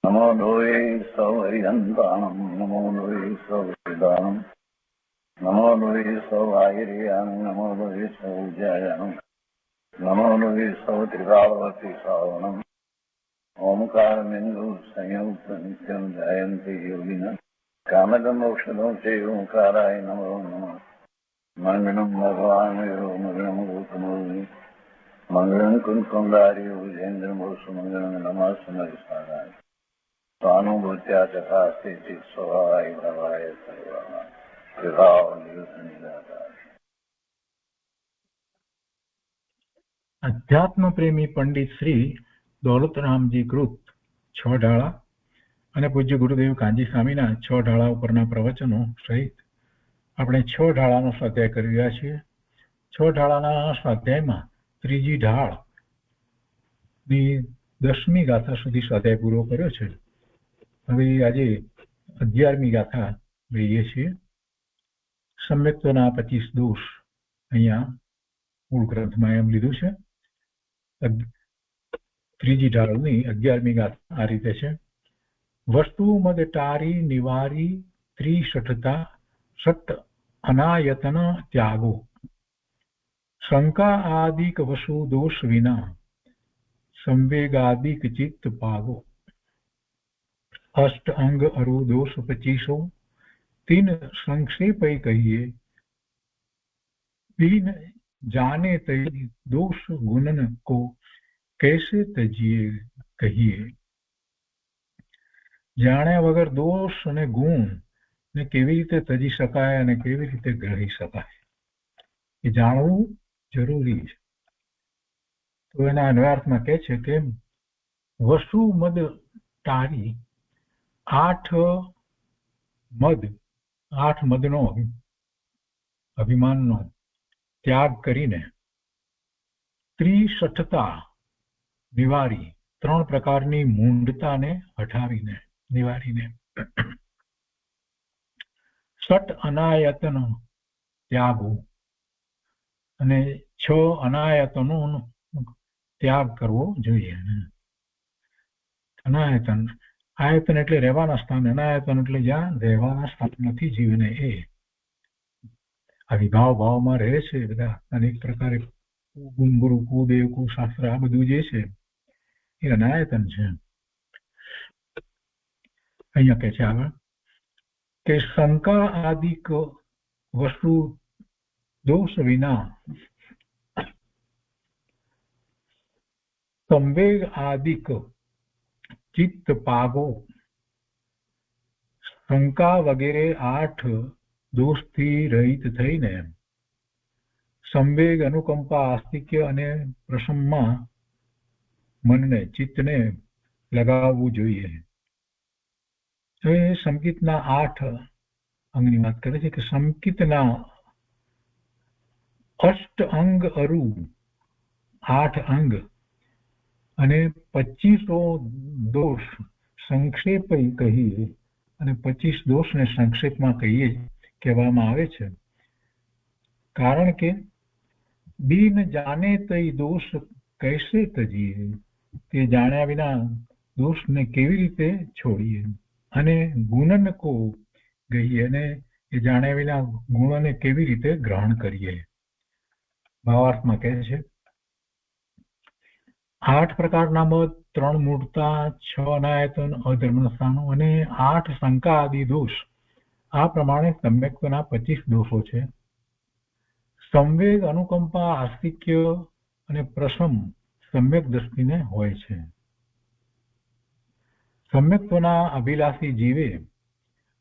नमो लोये सौहरिहन्ताणं नमो लोये सौहृदानं नमो लोये सौभागिर्यानं नमो लोये सौज्यायानं नमो लोये सौत्रिकावती सावनं ओंकारमिन्दु संयुक्त नित्यं ध्यायन्ति योगिनः कामदमोक्षदं चैव ओंकाराय नमो नमः मङ्गलं भगवान् यो मङ्गलं भूतमोनि मङ्गलं कुञ्कुण्डारि विजेन्द्रमोसुमङ्गलं नमः समरिसाराय स्वानुभूत्या तथा स्थिति स्वभावाय भवाय सर्वाः विभाव निरुद्ध निराकार। અધ્યાત્મ પ્રેમી પંડિત શ્રી દોલતરામજી કૃત 6 ઢાળા અને પૂજ્ય ગુરુદેવ કાંજી સ્વામીના 6 ઢાળા ઉપરના પ્રવચનો સહિત આપણે 6 ઢાળાનો સ્વાધ્યાય કરી રહ્યા છીએ. 6 ઢાળાના સ્વાધ્યાયમાં ત્રીજી ઢાળ ની 10મી ગાથા સુધી સ્વાધ્યાય પૂરો કર્યો છે. હવે આજે 11મી ગાથા લઈએ છીએ. સમ્યક્તોના 25 દોષ અહીંયા મૂળ ગ્રંથમાં એમ લીધું છે. ત્રીજી ઢાળની 11મી ગાથા આ રીતે છે. વસ્તુ મદ ટારી નિવારી ત્રિષઠતા સત અનાયતન ત્યાગો શંકા આદિક વસુ દોષ વિના સંવેગાદિક ચિત્ત પાગો अष्ट अंग अरु दोष 25 तीन संक्षेप कहिए तीन जाने तई दोष गुणन को कैसे तजिए कहिए. જાણ્યા વગર દોષ અને ગુણ ને કેવી રીતે તજી શકાય અને કેવી રીતે ગ્રહી શકાય એ જાણવું જરૂરી છે. તો એના અન્વયાર્થમાં કહે છે કે વસુ મદ ટારી 8 મદનો અભિમાનનો ત્યાગ કરીને ત્રિષઠતા નિવારી 3 પ્રકારની મૂંઢતાને હટાવીને નિવારીને સટ અનાયતનો ત્યાગો અને 6 અનાયતનોનો ત્યાગ કરવો જોઈએ. અનાયતન આયતન એટલે રહેવાના સ્થાન, અનાયતન એટલે જ્યાં રહેવાના સ્થાન નથી જીવને એ આ વિભાવ ભાવમાં રહે છે બધા અનેક પ્રકારે ગુરુ કુદેવ કુશાસ્ત્ર આ બધું જે છે એ અનાયતન છે. અહીંયા કહે છે આગળ કે શંકા આદિક વસ્તુ દોષ વિના સંવેગ આદિક ચિત્ત પાગો શંકા વગેરે 8 દોષથી રહિત થઈને સંવેગ અનુકંપા આસ્તિક્ય અને પ્રશમમાં મનને ચિત્તને લગાવવું જોઈએ. હવે સંકિતના 8 અંગની વાત કરે છે કે સંકિતના અષ્ટ અંગ અરુ 8 અંગ અને 25 દોષ સંક્ષેપ કહીએ અને 25 દોષને સંક્ષેપમાં કહેવામાં આવે છે. કારણ કે બિન જાણે તઈ દોષ કૈસે તજીએ, તે જાણ્યા વિના દોષને કેવી રીતે છોડીએ, અને ગુણન કો ગઈએ અને એ જાણ્યા વિના ગુણોને કેવી રીતે ગ્રહણ કરીએ. ભાવાર્થમાં કહે છે 8 પ્રકારના મત, 3 મૂળતા, 6 અનાયતન અધર્મના સ્થાનો અને 8 શંકા આદિ દોષ આ પ્રમાણે સમ્યક્તના 25 દોષો છે. સંવેગ અનુકંપા આસ્તિક્ય અને પ્રશમ સમ્યક દ્રષ્ટિને હોય છે. સમ્યક્તોના અભિલાષી જીવે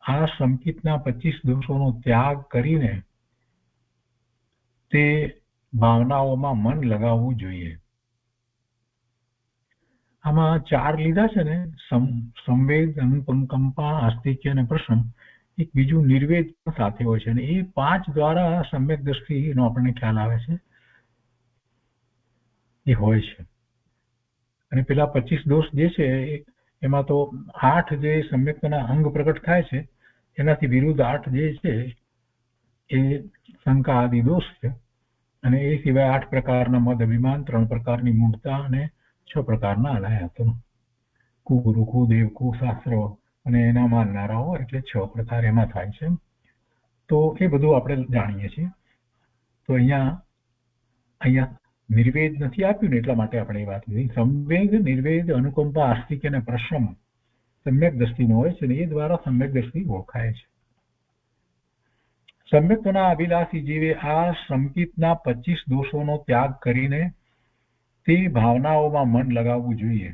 આ સંકિતના 25 દોષોનો ત્યાગ કરીને તે ભાવનાઓમાં મન લગાવવું જોઈએ. આમાં 4 લીધા છે ને, સંવેગ અનુકંપા આસ્તિક્ય અને પ્રશમ. એક બીજું નિર્વેદ સાથે હોય છે અને એ 5 દ્વારા સમ્યક દ્રષ્ટિનો આપણને ખ્યાલ આવે છે એ હોય છે. અને પેલા 25 દોષ જે છે એમાં તો 8 જે સમ્યક્તના અંગ પ્રગટ થાય છે એનાથી વિરુદ્ધ 8 જે છે એ શંકા આદિ દોષ છે. અને એ સિવાય 8 પ્રકારના મદ અભિમાન, 3 પ્રકારની મૂળતા અને 6 પ્રકારના અનાયતનો. કુગુરુ, કુદેવ, કુશાસ્ત્ર અને એના માનનારાઓ એટલે 6 પ્રકાર એમાં થાય છે. તો એ બધું આપણે જાણીએ છીએ. તો અહીંયા નિર્વેદ નથી આપ્યું ને એટલા માટે આપણે એ વાત લીધી. સંવેગ, નિર્વેદ, અનુકંપા, આસ્તિક અને પ્રશ્રમ સમ્યક દ્રષ્ટિનો હોય છે ને એ દ્વારા સમ્યક દ્રષ્ટિ ઓળખાય છે. સમ્યક્તના અભિલાષી જીવે આ સંકિતના 25 દોષોનો ત્યાગ કરીને તે ભાવનાઓમાં મન લગાવવું જોઈએ.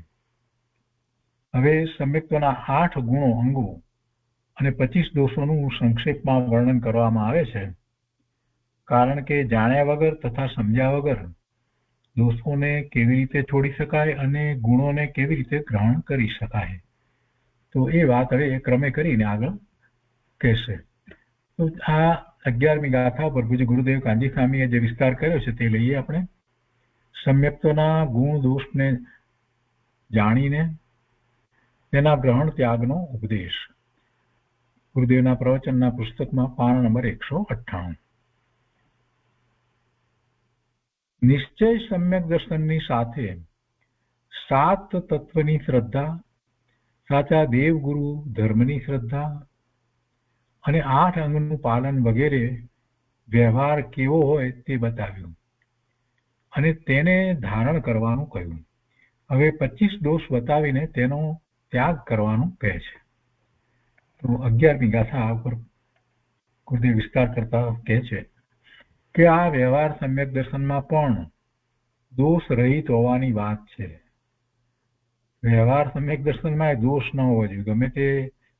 હવે સમ્યક્તના 8 ગુણો, અંગો અને 25 દોષોનું સંક્ષેપમાં વર્ણન કરવામાં આવે છે. કારણ કે જાણ્યા વગર તથા સમજ્યા વગર દોષોને કેવી રીતે છોડી શકાય અને ગુણોને કેવી રીતે ગ્રહણ કરી શકાય, તો એ વાત હવે એ ક્રમે કરીને આગળ કહેશે. તો આ 11મી ગાથા પર પૂજ્ય ગુરુદેવ કાંજી સ્વામીએ જે વિસ્તાર કર્યો છે તે લઈએ આપણે. સમ્યક્તના ગુણ દોષને જાણીને તેના ગ્રહણ ત્યાગનો ઉપદેશ. ગુરુદેવના પ્રવચનના પુસ્તકમાં પાન નંબર 198. નિશ્ચય સમ્યક દર્શનની સાથે 7 તત્વની શ્રદ્ધા, સાચા દેવગુરુ ધર્મની શ્રદ્ધા અને 8 અંગનું પાલન વગેરે વ્યવહાર કેવો હોય તે બતાવ્યું અને તેને ધારણ કરવાનું કહ્યું. હવે 25 દોષ બતાવીને તેનો ત્યાગ કરવાનું કહે છે. તો 11મી ગાથા ઉપર ગુરુદેવ વિસ્તાર કરતા કહે છે કે આ વ્યવહાર સમ્યક દર્શનમાં પણ દોષ રહિત હોવાની વાત છે. વ્યવહાર સમ્યક દર્શનમાં દોષ ન હોવો જોઈએ. ગમે તે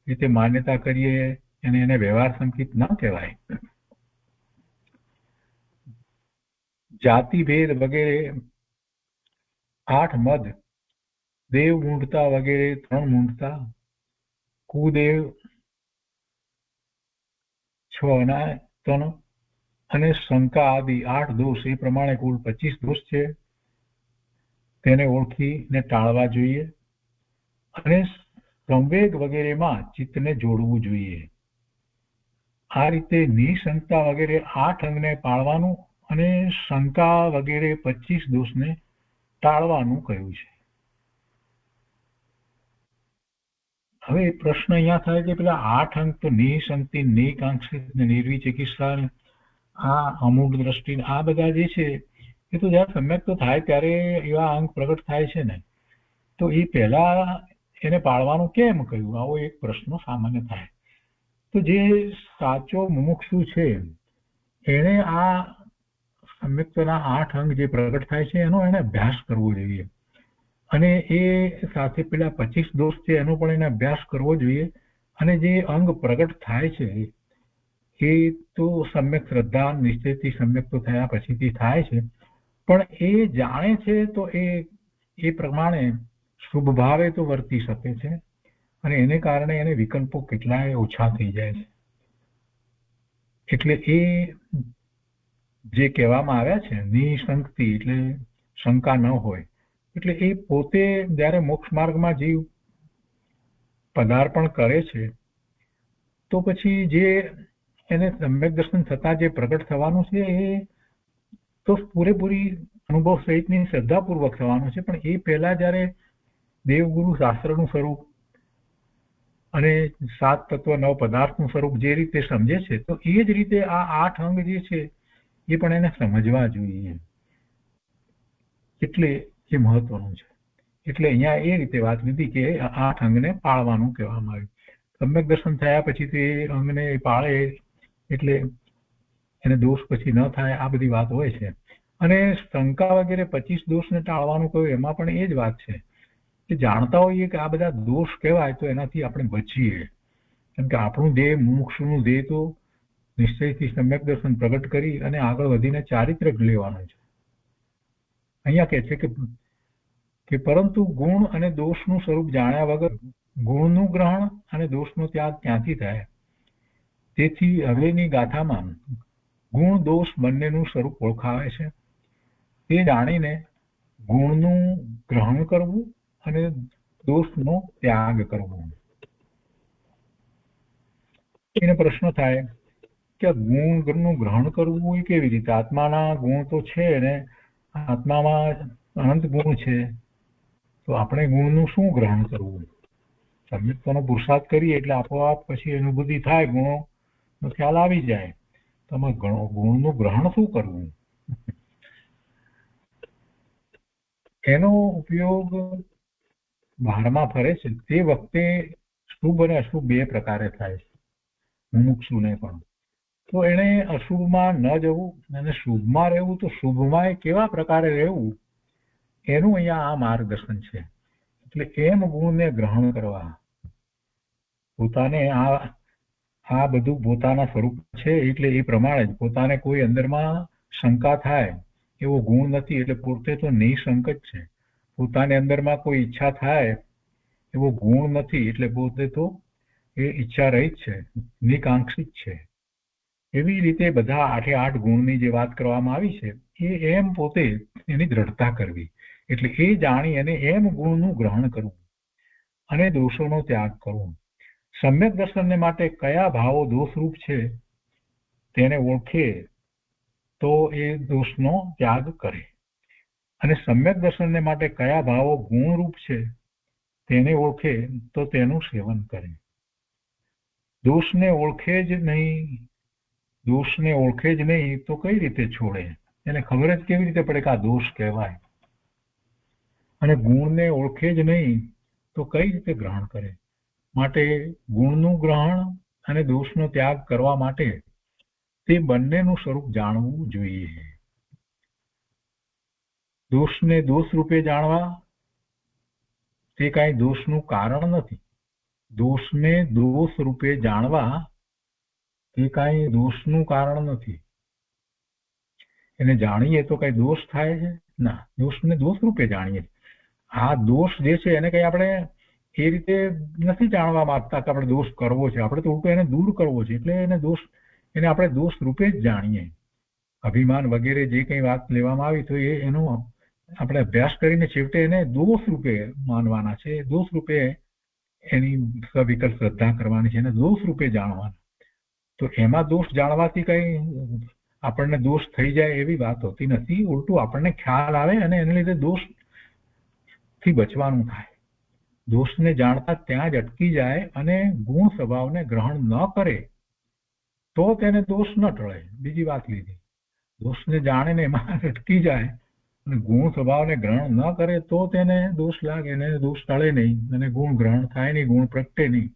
રીતે માન્યતા કરીએ અને એને વ્યવહાર સંકિત ન કહેવાય. જાતિ ભેદ વગેરે 8 મદ, દેવ મૂઢતા વગેરે 3 મૂઢતા, કુદેવ 6 અનાયતન અને શંકા આદિ 8 દોષ, એ પ્રમાણે કુલ 25 દોષ છે. તેને ઓળખીને ટાળવા જોઈએ અને સંવેગ વગેરેમાં ચિત્તને જોડવું જોઈએ. આ રીતે નિશંકતા વગેરે 8 અંગને પાળવાનું અને શંકા વગેરે 25 દોષને ટાળવાનું કહ્યું છે. હવે પ્રશ્ન અહીંયા થાય કે પેલા 8 અંગ તો નિશંકતિ, નિકાંક્ષિત, નિર્વિચિકિત્સા, આ અમૂઢ દ્રષ્ટિ, આ બધા જે છે એ તો જયારે સમ્યક તો થાય ત્યારે એવા અંગ પ્રગટ થાય છે ને, તો એ પહેલા એને પાળવાનું કેમ કહ્યું? આવો એક પ્રશ્ન સામાન્ય થાય. તો જે સાચો મુમુક્ષુ છે એને આ સમ્યક્તના 8 અંગ જે પ્રગટ થાય છે એનો એને અભ્યાસ કરવો જોઈએ અને એ સાથે પેલા 25 દોષ છે એનો પણ એને અભ્યાસ કરવો જોઈએ. અને જે અંગ પ્રગટ થાય છે એ તો સમ્યક શ્રદ્ધા નિશ્ચયથી સમ્યક તો થયા પછીથી થાય છે, પણ એ જાણે છે તો એ પ્રમાણે શુભ ભાવે તો વર્તી શકે છે અને એને કારણે એને વિકલ્પો કેટલાય ઓછા થઈ જાય છે. એટલે એ જે કહેવામાં આવ્યા છે નિશંકતિ એટલે શંકા ન હોય, એટલે એ પોતે જ્યારે મોક્ષ માર્ગમાં જીવ પદાર્પણ કરે છે તો પછી જે એને સમ્યક દર્શન થતા જે પ્રગટ થવાનું છે એ તો પૂરેપૂરી અનુભવ સહિતની શ્રદ્ધાપૂર્વક થવાનું છે. પણ એ પહેલા જ્યારે દેવગુરુ શાસ્ત્રનું સ્વરૂપ અને 7 તત્વ 9 પદાર્થનું સ્વરૂપ જે રીતે સમજે છે તો એ જ રીતે આ 8 અંગ જે છે એ પણ એને સમજવા જોઈએ. એટલે એ મહત્વનું છે. એટલે અહીંયા એ રીતે વાત લીધી કે 8 અંગને પાળવાનું કહેવામાં આવ્યું. સમ્યક દર્શન થયા પછી તે અંગને પાળે એટલે એને દોષ પછી ન થાય, આ બધી વાત હોય છે. અને શંકા વગેરે 25 દોષને ટાળવાનું કહ્યું એમાં પણ એ જ વાત છે કે જાણતા હોઈએ કે આ બધા દોષ કહેવાય તો એનાથી આપણે બચીએ. કેમ કે આપણું દેહ, મુમુક્ષુનું દેહ તો નિશ્ચયથી સમ્યક દર્શન પ્રગટ કરી અને આગળ વધીને ચારિત્રક લેવાનું છે. અહીંયા કહે છે કે પરંતુ ગુણ અને દોષનું સ્વરૂપ જાણ્યા વગર ગુણનું ગ્રહણ અને દોષનો ત્યાગ ક્યાંથી થાય? તેથી હવેની ગાથામાં ગુણ દોષ બંનેનું સ્વરૂપ ઓળખાવે છે. તે જાણીને ગુણનું ગ્રહણ કરવું અને દોષનો ત્યાગ કરવો. એને પ્રશ્ન થાય કે ગુણનું ગ્રહણ કરવું એ કેવી રીતે? આત્માના ગુણ તો છે ને, આત્મામાં અનંત ગુણ છે તો આપણે ગુણનું શું ગ્રહણ કરવું? સમ્યક્તાનો પુરુષાર્થ કરીએ એટલે આપોઆપ પછી અનુભૂતિ થાય, ગુણોનો ખ્યાલ આવી જાય. તમે ગુણનું ગ્રહણ શું કરવું? એનો ઉપયોગ બહારમાં ફરે છે તે વખતે શુભ અને અશુભ બે પ્રકારે થાય છે, મુમુક્ષુને પણ. તો એને અશુભમાં ન જવું અને શુભમાં રહેવું. તો શુભમાં કેવા પ્રકારે રહેવું એનું અહીંયા આ માર્ગદર્શન છે. એટલે એમ ગુણને ગ્રહણ કરવા, પોતાને આ બધું પોતાના સ્વરૂપ છે એટલે એ પ્રમાણે જ પોતાને કોઈ અંદરમાં શંકા થાય એવો ગુણ નથી એટલે પોતે તો નિશંક જ છે. પોતાની અંદરમાં કોઈ ઈચ્છા થાય એવો ગુણ નથી એટલે પોતે તો એ ઈચ્છા રહિત છે, નિકાંક્ષિત છે. એવી રીતે બધા 8 ગુણની જે વાત કરવામાં આવી છે એ એમ પોતે એની દ્રઢતા કરવી. એટલે એ જાણી અને એમ ગુણનું ગ્રહણ કરવું અને દોષોનો ત્યાગ કરવો. સમ્યક દર્શનને માટે કયા ભાવો દોષરૂપ છે તેને ઓળખે તો એ દોષનો ત્યાગ કરે, અને સમ્યક દર્શનને માટે કયા ભાવો ગુણરૂપ છે તેને ઓળખે તો તેનું સેવન કરે. દોષને ઓળખે જ નહીં તો કઈ રીતે છોડે? એને ખબર જ કેવી રીતે પડે કે આ દોષ કહેવાય? અને ગુણને ઓળખે જ નહીં તો કઈ રીતે ગ્રહણ કરે? માટે ગુણનું ગ્રહણ અને દોષનો ત્યાગ કરવા માટે તે બંનેનું સ્વરૂપ જાણવું જોઈએ. દોષને દોષ રૂપે જાણવા તે કાંઈ દોષનું કારણ નથી. દોષને દોષ રૂપે જાણવા તે કાંઈ દોષનું કારણ નથી. એને જાણીએ તો કઈ દોષ થાય છે? ના, દોષને દોષ રૂપે જાણીએ. આ દોષ જે છે એને કઈ આપણે એ રીતે નથી જાણવા માંગતા કે આપણે દોષ કરવો છે. આપણે તો ઉલટો એને દૂર કરવો છે એટલે એને આપણે દોષ રૂપે જ જાણીએ. અભિમાન વગેરે જે કંઈ વાત લેવામાં આવી તો એનો આપણે અભ્યાસ કરીને છેવટે એને દોષ રૂપે માનવાના છે. દોષ રૂપે એની સવિકલ્પ શ્રદ્ધા કરવાની છે, એને દોષ રૂપે જાણવાના. તો એમાં દોષ જાણવાથી કઈ આપણને દોષ થઈ જાય એવી વાત હોતી નથી. ઉલટું આપણને ખ્યાલ આવે અને એને લીધે દોષથી બચવાનું થાય. દોષને જાણતા ત્યાં જ અટકી જાય અને ગુણ સ્વભાવને ગ્રહણ ન કરે તો તેને દોષ ન ટળે. બીજી વાત લીધી, દોષને જાણે ને એમાં અટકી જાય અને ગુણ સ્વભાવને ગ્રહણ ન કરે તો તેને દોષ લાગે ને દોષ ટળે નહીં અને ગુણ ગ્રહણ થાય નહીં, ગુણ પ્રગટે નહીં.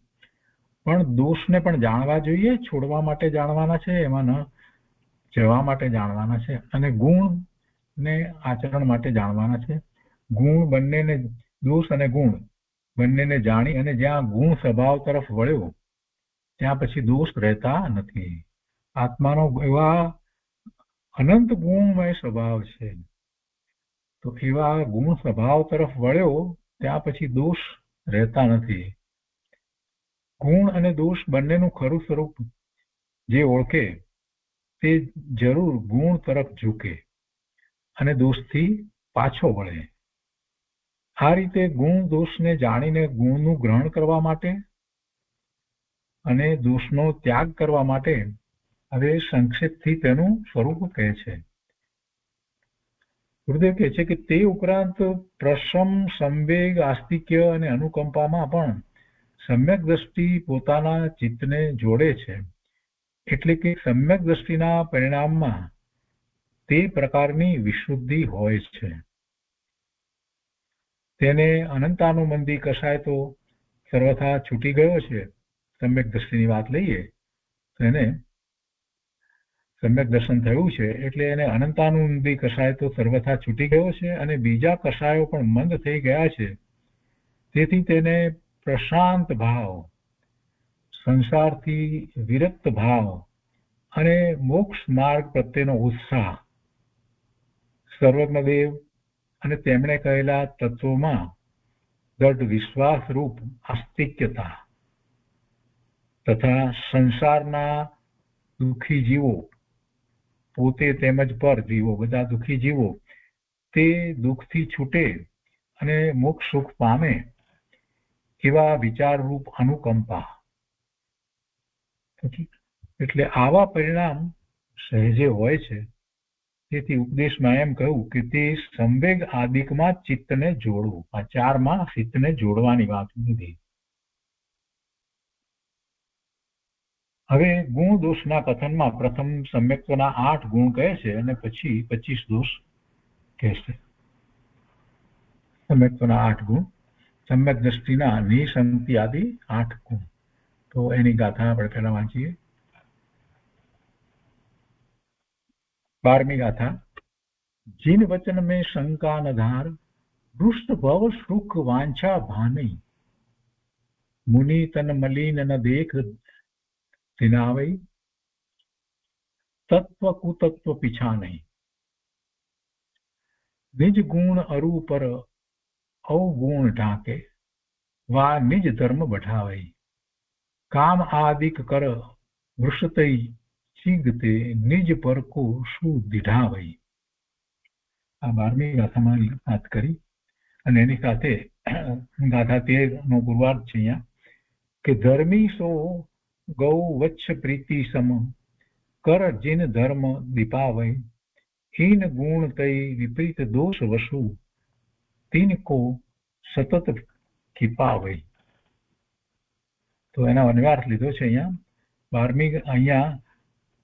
પણ દોષને પણ જાણવા જોઈએ, છોડવા માટે જાણવાના છે, એમાં ન જવા માટે જાણવાના છે, અને ગુણને આચરણ માટે જાણવાના છે. ગુણ બંનેને, દોષ અને ગુણ બંનેને જાણી અને જ્યાં ગુણ સ્વભાવ તરફ વળ્યો ત્યાં પછી દોષ રહેતા નથી. આત્માનો એવા અનંત ગુણમય સ્વભાવ છે, તો એવા ગુણ સ્વભાવ તરફ વળ્યો ત્યાં પછી દોષ રહેતા નથી. ગુણ અને દોષ બંનેનું ખરું સ્વરૂપ જે ઓળખે તે જરૂર ગુણ તરફ ઝૂકે અને દોષથી પાછો વળે. આ રીતે ગુણ દોષને જાણીને ગુણનું ગ્રહણ કરવા માટે અને દોષનો ત્યાગ કરવા માટે હવે સંક્ષેપથી તેનું સ્વરૂપ કહે છે. ગુરુદેવ કહે છે કે તે ઉપરાંત પ્રશમ, સંવેગ, આસ્તિક્ય અને અનુકંપામાં પણ સમ્યક દ્રષ્ટિ પોતાના ચિત્તને જોડે છે. એટલે કે સમ્યક દ્રષ્ટિના પરિણામમાં તે પ્રકારની વિશુદ્ધિ હોય છે. તેને અનંતાનુબંધી કસાય તો સર્વથા છૂટી ગયો છે. સમ્યક દ્રષ્ટિની વાત લઈએ તો એને સમ્યક દર્શન થયું છે એટલે એને અનંતાનુબંધી કસાય તો સર્વથા છૂટી ગયો છે અને બીજા કસાયો પણ મંદ થઈ ગયા છે. તેથી તેને પ્રશાંત ભાવ, સંસારથી વિરક્ત ભાવ અને મોક્ષ માર્ગ પ્રત્યેનો ઉત્સાહ, સર્વજ્ઞદેવ અને તેમણે કહેલા તત્વોમાં દૃઢ વિશ્વાસ રૂપ આસ્તિક્યતા તથા સંસારના દુઃખી જીવો, પોતે તેમજ પર જીવો, બધા દુઃખી જીવો તે દુઃખથી છૂટે અને મોક્ષ સુખ પામે એવા વિચારરૂપ અનુકંપા. એટલે આવા પરિણામ સહેજે હોય છે તેથી ઉપદેશમાં એમ કહ્યું કે તે સંવેગ આદિકમાં ચિત્તને જોડવું. આ ચારમાં ચિત્તને જોડવાની વાત નથી. હવે ગુણ દોષના કથનમાં પ્રથમ સમ્યક્તના 8 ગુણ કહે છે અને પછી 25 દોષ કહે છે. સમ્યક્તના 8 ગુણ, સમ્યક દ્રષ્ટિના નિસંતિ આદિ 8 ગુણ. તો એની ગાથા આપણે પહેલા વાંચીએ. 12મી ગાથા. जिन वचन में शंका न धार, रुष्ट भव सुख वांछा भानी, मुनि तन मलिन न देख दिनावई, तत्व कुतत्व पीछा नहीं. निज गुण अरु पर अवगुण ढाके, वा निज धर्म बढ़ावई, काम आदिक कर वृषतई चीगते, निज पर को शु दिढ़ावई. આ 12મી ગાથામાં વાત કરી અને એની સાથે ગાથા 13નો પૂર્વાર્ધ છે અહીંયા કે ધર્મી સો ગૌ વચ્છ પ્રીતિ સમ, કર જીન ધર્મ દીપાવય, હીન ગુણ તઈ વિપરીત દોષ વસુ, તીન કો સતત કીપાવય. તો એના અન્વયાર્થ લીધો છે અહીંયા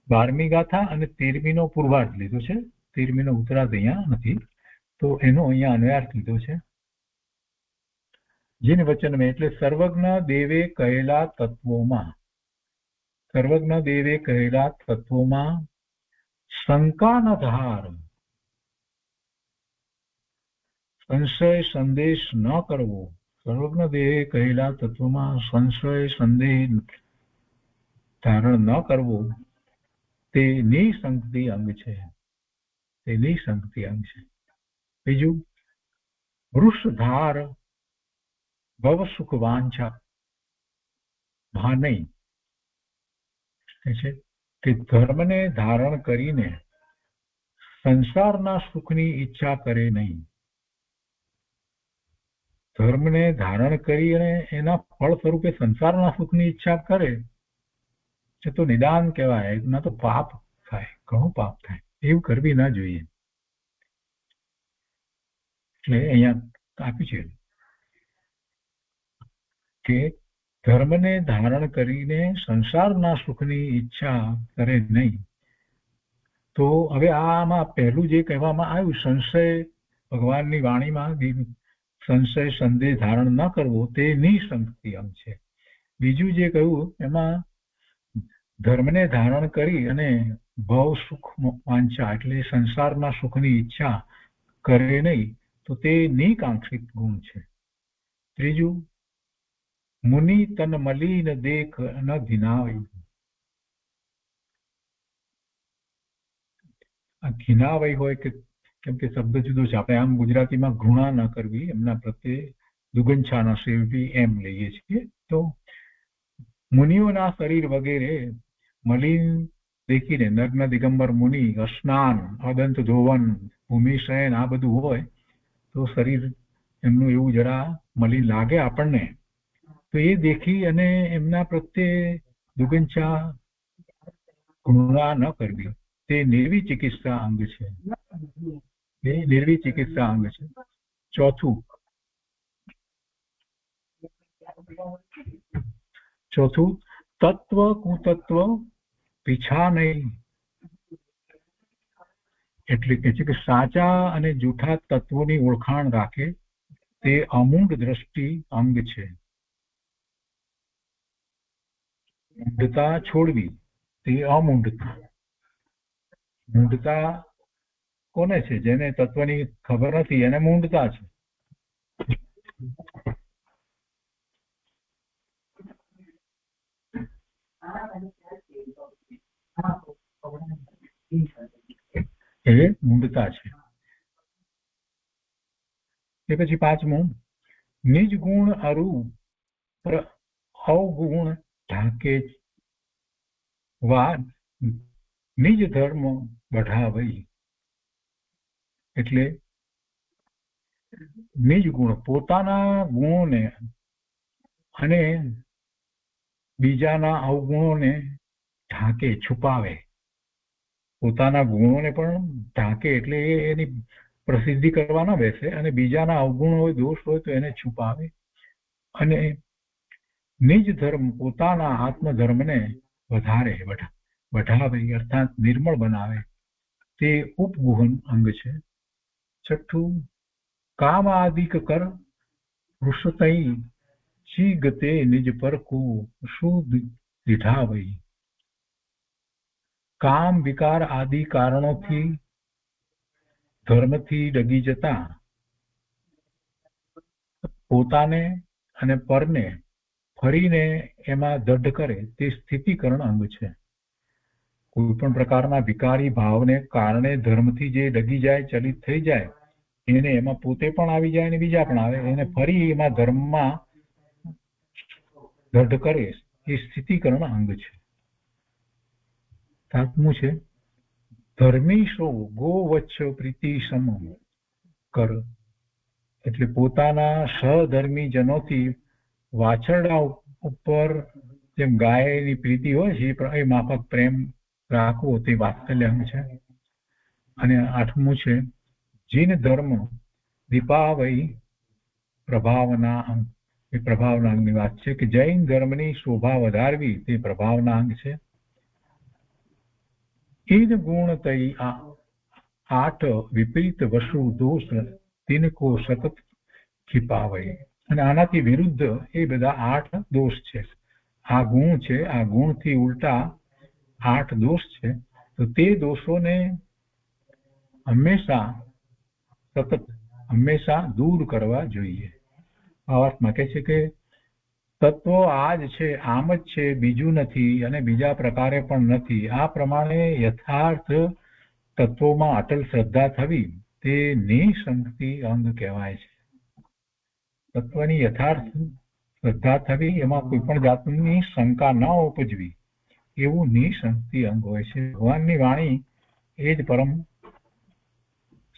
12મી ગાથા અને 13મીનો પૂર્વાર્ધ લીધો છે. 13મીનો ઉત્તરાર્ધ અહીંયા નથી, તો એનો અહીંયા અન્વયાર્થ લીધો છે. જીન વચન મેં એટલે સર્વજ્ઞ દેવે કહેલા તત્વોમાં શંકાના ધાર, સંશય સંદેશ ન કરવો. સર્વજ્ઞ દેવે કહેલા તત્વોમાં સંશય સંદેહ ધારણ ન કરવો તે નિસંગતિ અંગ છે. બીજું, વૃષધાર ભવ સુખ વાંછા ભાનઈ છે કે ધર્મને ધારણ કરીને સંસારના સુખની ઈચ્છા કરે નહીં. ધર્મને ધારણ કરીને એના ફળ સ્વરૂપે સંસારના સુખની ઈચ્છા કરે છે તો નિદાન કહેવાય, ના તો પાપ થાય, ઘણું પાપ થાય. એવું કરવી ના જોઈએ. એટલે અહીંયા આપ્યું છે કે ધર્મને ધારણ કરીને સંસારના સુખની ઈચ્છા કરે નહીં. તો હવે આમાં પહેલું જે કહેવામાં આવ્યું સંશય, ભગવાનની વાણીમાં સંશય સંદેહ ધારણ ન કરવો તે નિસંગતિ અંગ છે. બીજું જે કહ્યું એમાં ધર્મને ધારણ કરી અને ભવ સુખ વાંછા એટલે સંસારના સુખની ઈચ્છા કરે નહીં તો તે નિકાંક્ષિત ગુણ છે. ત્રીજું, મુનિ તન મલિન દેખ ન ઘિનાવઈ. આ ઘિનાવઈ હોય કે કેમ કે શબ્દ જુદો છે, આપણે આમ ગુજરાતીમાં ઘૃણા ન કરવી, એમના પ્રત્યે દુગંછા ન સેવવી એમ લઈએ છીએ. તો મુનિઓના શરીર વગેરે મલિન દેખીને નગ્ન દિગંબર મુનિ સ્નાન, અદંત ધોવન, ભૂમિશયન આ બધું હોય તો શરીર એમનું એવું જરા મલિન લાગે આપણને, તો એ દેખી અને એમના પ્રત્યે દુગંછા ઘૃણા ન કરવી તે નિર્વી ચિકિત્સા અંગ છે. ચોથું, તત્વ કુતત્વ પીછા નહીં. એટલે કે છે કે સાચા અને જૂઠા તત્વોની ઓળખાણ રાખે તે અમૂઢ દ્રષ્ટિ અંગ છે. મૂઢતા છોડવી તે અમૂઢતા. મૂઢતા કોને છે? જેને તત્વની ખબર નથી એને મૂઢતા છે. એ મૂઢતા છે. એ પછી પાંચમું, નિજ ગુણ અરુ અવગુણ ઢાકે વા નિજ ધર્મ બઢાવઈ. એટલે નિજ ગુણ પોતાના ગુણોને અને બીજાના અવગુણોને ઢાંકે છુપાવે પોતાના ગુણોને પણ ઢાંકે, એટલે એની પ્રસિદ્ધિ કરવા ન બેસે, અને બીજાના અવગુણ હોય, દોષ હોય તો એને છુપાવે, અને નિજ ધર્મ પોતાના આત્મધર્મને વઢાવે અર્થાત નિર્મળ બનાવે, તે ઉપગુહન અંગ છે. છઠ્ઠું, કામ આદિક કર વૃષતઈ ચી ગતે નિજ પર કો શું દીઠાવઈ. કામ વિકાર આદિ કારણોથી ધર્મથી ડગી જતા પોતાને અને પરને ફરીને એમાં દઢ કરે તે સ્થિતિકરણ અંગ છે. કોઈ પણ પ્રકારના વિકારી ભાવને કારણે ધર્મથી જે ડગી જાય, ચલિત થઈ જાય, એને એમાં પોતે પણ આવી જાય અને બીજા પણ આવે, એને ફરી એમાં ધર્મમાં દઢ કરે એ સ્થિતિકરણ અંગ છે. સાતમું છે, ધર્મી શો ગો વચ્છ પ્રીતિ સમ કર, એટલે પોતાના સહધર્મી જનોથી વાછરડા ઉપર જેમ ગાયની પ્રીતિ હોય છે એ માફક પ્રેમ રાખવો તે વાત્સલ્ય અંગ છે. અને આઠમું છે, જીન ધર્મ દીપાવઈ પ્રભાવના અંગ, એ પ્રભાવના અંગની વાત છે કે જૈન ધર્મની શોભા વધારવી તે પ્રભાવના અંગ છે. ઈન ગુણ તઈ આઠ વિપરીત વસુ દોષ તિનકો સતત ખીપાવઈ, અને આનાથી વિરુદ્ધ એ બધા 8 દોષ છે. આ ગુણ છે, આ ગુણથી ઉલટા 8 દોષ છે, તો તે દોષોને હંમેશા દૂર કરવા જોઈએ. આ વાતમાં કહે છે કે તત્વ આ જ છે, આમ જ છે, બીજું નથી અને બીજા પ્રકારે પણ નથી. આ પ્રમાણે યથાર્થ તત્વોમાં અટલ શ્રદ્ધા થવી તે નિસંકતિ અંગ કહેવાય છે. તત્વની યથાર્થ શ્રદ્ધા થવી, એમાં કોઈ પણ જાતની શંકા ન ઉપજવી, એવું નિસંકતિ અંગ હોય છે. ભગવાનની વાણી એ જ પરમ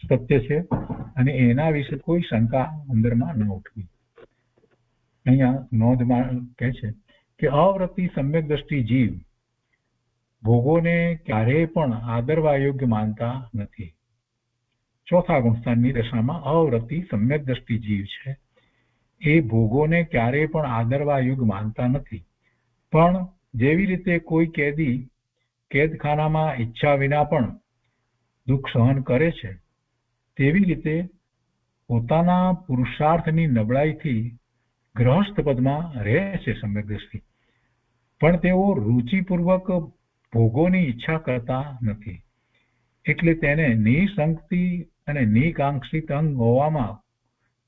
સત્ય છે અને એના વિશે કોઈ શંકા અંદરમાં ન ઉઠવી. અહીંયા નોંધમાં કહે છે કે અવૃત્તિ સમ્યક દ્રષ્ટિ જીવ ભોગોને ક્યારેય પણ આદરવા યોગ્ય માનતા નથી. ચોથા ગુણસ્થાનની દશામાં અવૃત્તિ સમ્યક દ્રષ્ટિ જીવ છે, એ ભોગોને ક્યારેય પણ આદરવા યોગ્ય માનતા નથી. પણ જેવી રીતે કોઈ કેદી કેદખાનામાં ઈચ્છા વિના પણ દુઃખ સહન કરે છે, તેવી રીતે પોતાના પુરુષાર્થની નબળાઈથી ગ્રહસ્થ પદમાં રહે છે સમ્યક દ્રષ્ટિ, પણ તેઓ રુચિપૂર્વક ભોગોની ઈચ્છા કરતા નથી. એટલે તેને નિસંકતિ અને નિકાંક્ષિત અંગ હોવામાં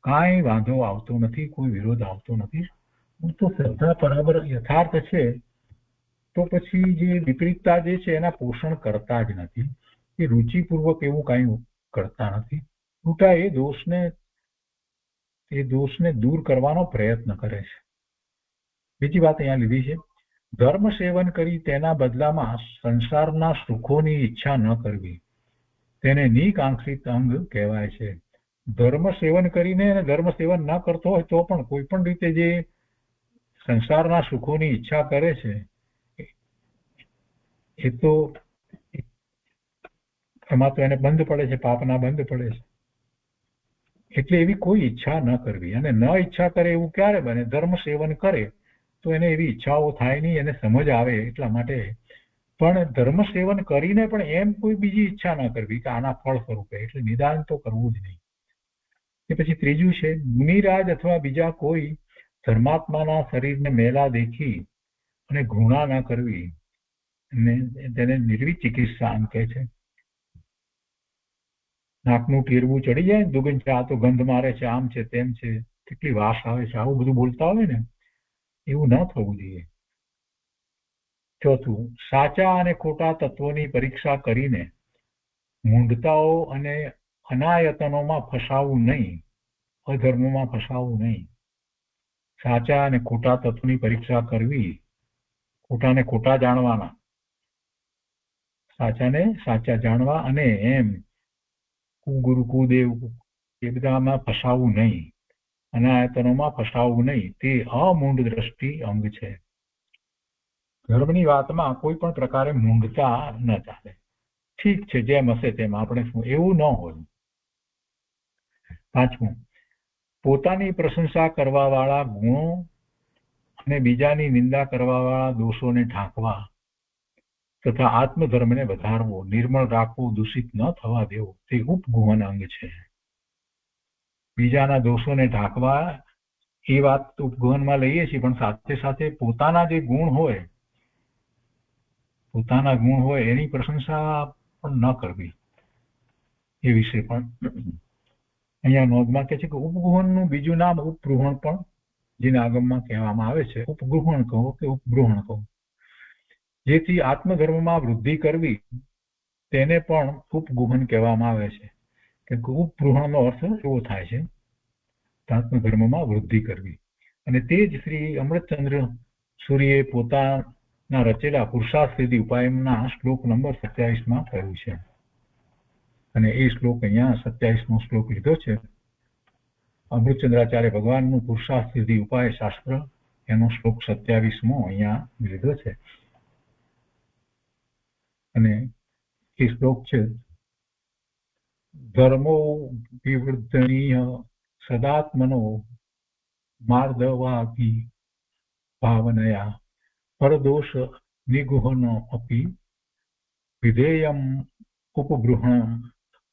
કાંઈ વાંધો આવતો નથી, કોઈ વિરોધ આવતો નથી. તો શ્રદ્ધા બરાબર યથાર્થ છે, તો પછી જે વિપરીતતા જે છે એના પોષણ કરતા જ નથી, એ રુચિપૂર્વક એવું કાંઈ કરતા નથી. ઉલટા એ દોષને દૂર કરવાનો પ્રયત્ન કરે છે. બીજી વાત અહીંયા લીધી છે, ધર્મ સેવન કરી તેના બદલામાં સંસારના સુખોની ઈચ્છા ન કરવી, તેને નિકાંક્ષિત અંગ કહેવાય છે. ધર્મ સેવન કરીને અને ધર્મ સેવન ન કરતો હોય તો પણ કોઈ પણ રીતે જે સંસારના સુખોની ઈચ્છા કરે છે, એ તો એમાં તો એને બંધ પડે છે, પાપના બંધ પડે છે. એટલે એવી કોઈ ઈચ્છા ન કરવી, અને ન ઈચ્છા કરે એવું ક્યારે બને? ધર્મ સેવન કરે તો એને એવી ઈચ્છાઓ થાય નહીં, એને સમજ આવે એટલા માટે. પણ ધર્મ સેવન કરીને પણ એમ કોઈ બીજી ઈચ્છા ન કરવી કે આના ફળ સ્વરૂપે, એટલે નિદાન તો કરવું જ નહીં. એ પછી ત્રીજું છે, મુનિરાજ અથવા બીજા કોઈ ધર્માત્માના શરીરને મેલા દેખી અને ઘૃણા ન કરવી, તેને નિર્વિચિકિત્સા એમ કહે છે. નાકનું ટીરવું ચડી જાય ને દુગંધ, આ તો ગંધ મારે છે, આમ છે, તેમ છે, કેટલી વાસ આવે છે, આવું બધું બોલતા હોય ને, એવું ન થવું જોઈએ. ચોથું, સાચા અને ખોટા તત્વોની પરીક્ષા કરીને મૂંઢતાઓ અને અનાયતનોમાં ફસાવવું નહીં, અધર્મમાં ફસાવવું નહીં. સાચા અને ખોટા તત્વની પરીક્ષા કરવી, ખોટાને ખોટા જાણવાના, સાચાને સાચા જાણવા, અને એમ કુગુરુ કુદેવ એ બધામાં ફસાવવું નહીં, અનાયતનોમાં ફસાવવું નહીં, તે અમૂંઢ દ્રષ્ટિ અંગ છે. ધર્મની વાતમાં કોઈ પણ પ્રકારે મૂંઢતા ન ચાલે. ઠીક છે, જેમ હશે તેમ, આપણે શું, એવું ન હોય. પાંચમું, પોતાની પ્રશંસા કરવા વાળા ગુણો અને બીજાની નિંદા કરવા વાળા દોષોને ઢાંકવા તથા આત્મધર્મને વધારવો, નિર્મળ રાખવું, દૂષિત ન થવા દેવું, તે ઉપગુહન અંગ છે. બીજાના દોષોને ઢાંકવા એ વાત ઉપગુહનમાં લઈએ છીએ, પણ સાથે સાથે પોતાના જે ગુણ હોય, એની પ્રશંસા પણ ન કરવી, એ વિશે પણ અહીંયા નોંધમાં કહે છે કે ઉપગુહનનું બીજું નામ ઉપગૃહણ પણ, જેને આગમમાં કહેવામાં આવે છે, ઉપગૃહણ કહો કે ઉપગૃહણ કહો. જેથી આત્મધર્મમાં વૃદ્ધિ કરવી તેને પણ ઉપગુહન કહેવામાં આવે છે. કે ઉપગૃહણનો અર્થ એવો થાય છે, આત્મધર્મમાં વૃદ્ધિ કરવી. અને તે જ શ્રી અમૃતચંદ્ર સૂર્યે પોતાના રચેલા પુરુષાર્થ સિદ્ધિ ઉપાયના શ્લોક નંબર 27માં કહ્યું છે. અને એ શ્લોક અહીંયા 27મો શ્લોક લીધો છે. અમૃતચંદ્રાચાર્ય ભગવાનનું પુરુષાર્થ સિદ્ધિ ઉપાય શાસ્ત્ર, એનો શ્લોક 27મો અહીંયા લીધો છે. અને એ શ્લોક છે, ધર્મો વિવર્ધનીય સદાત્મનો માર્દવાકી ભાવનયા પરદોષ નિગુહન અપી વિધેયમ ઉપગૃહણ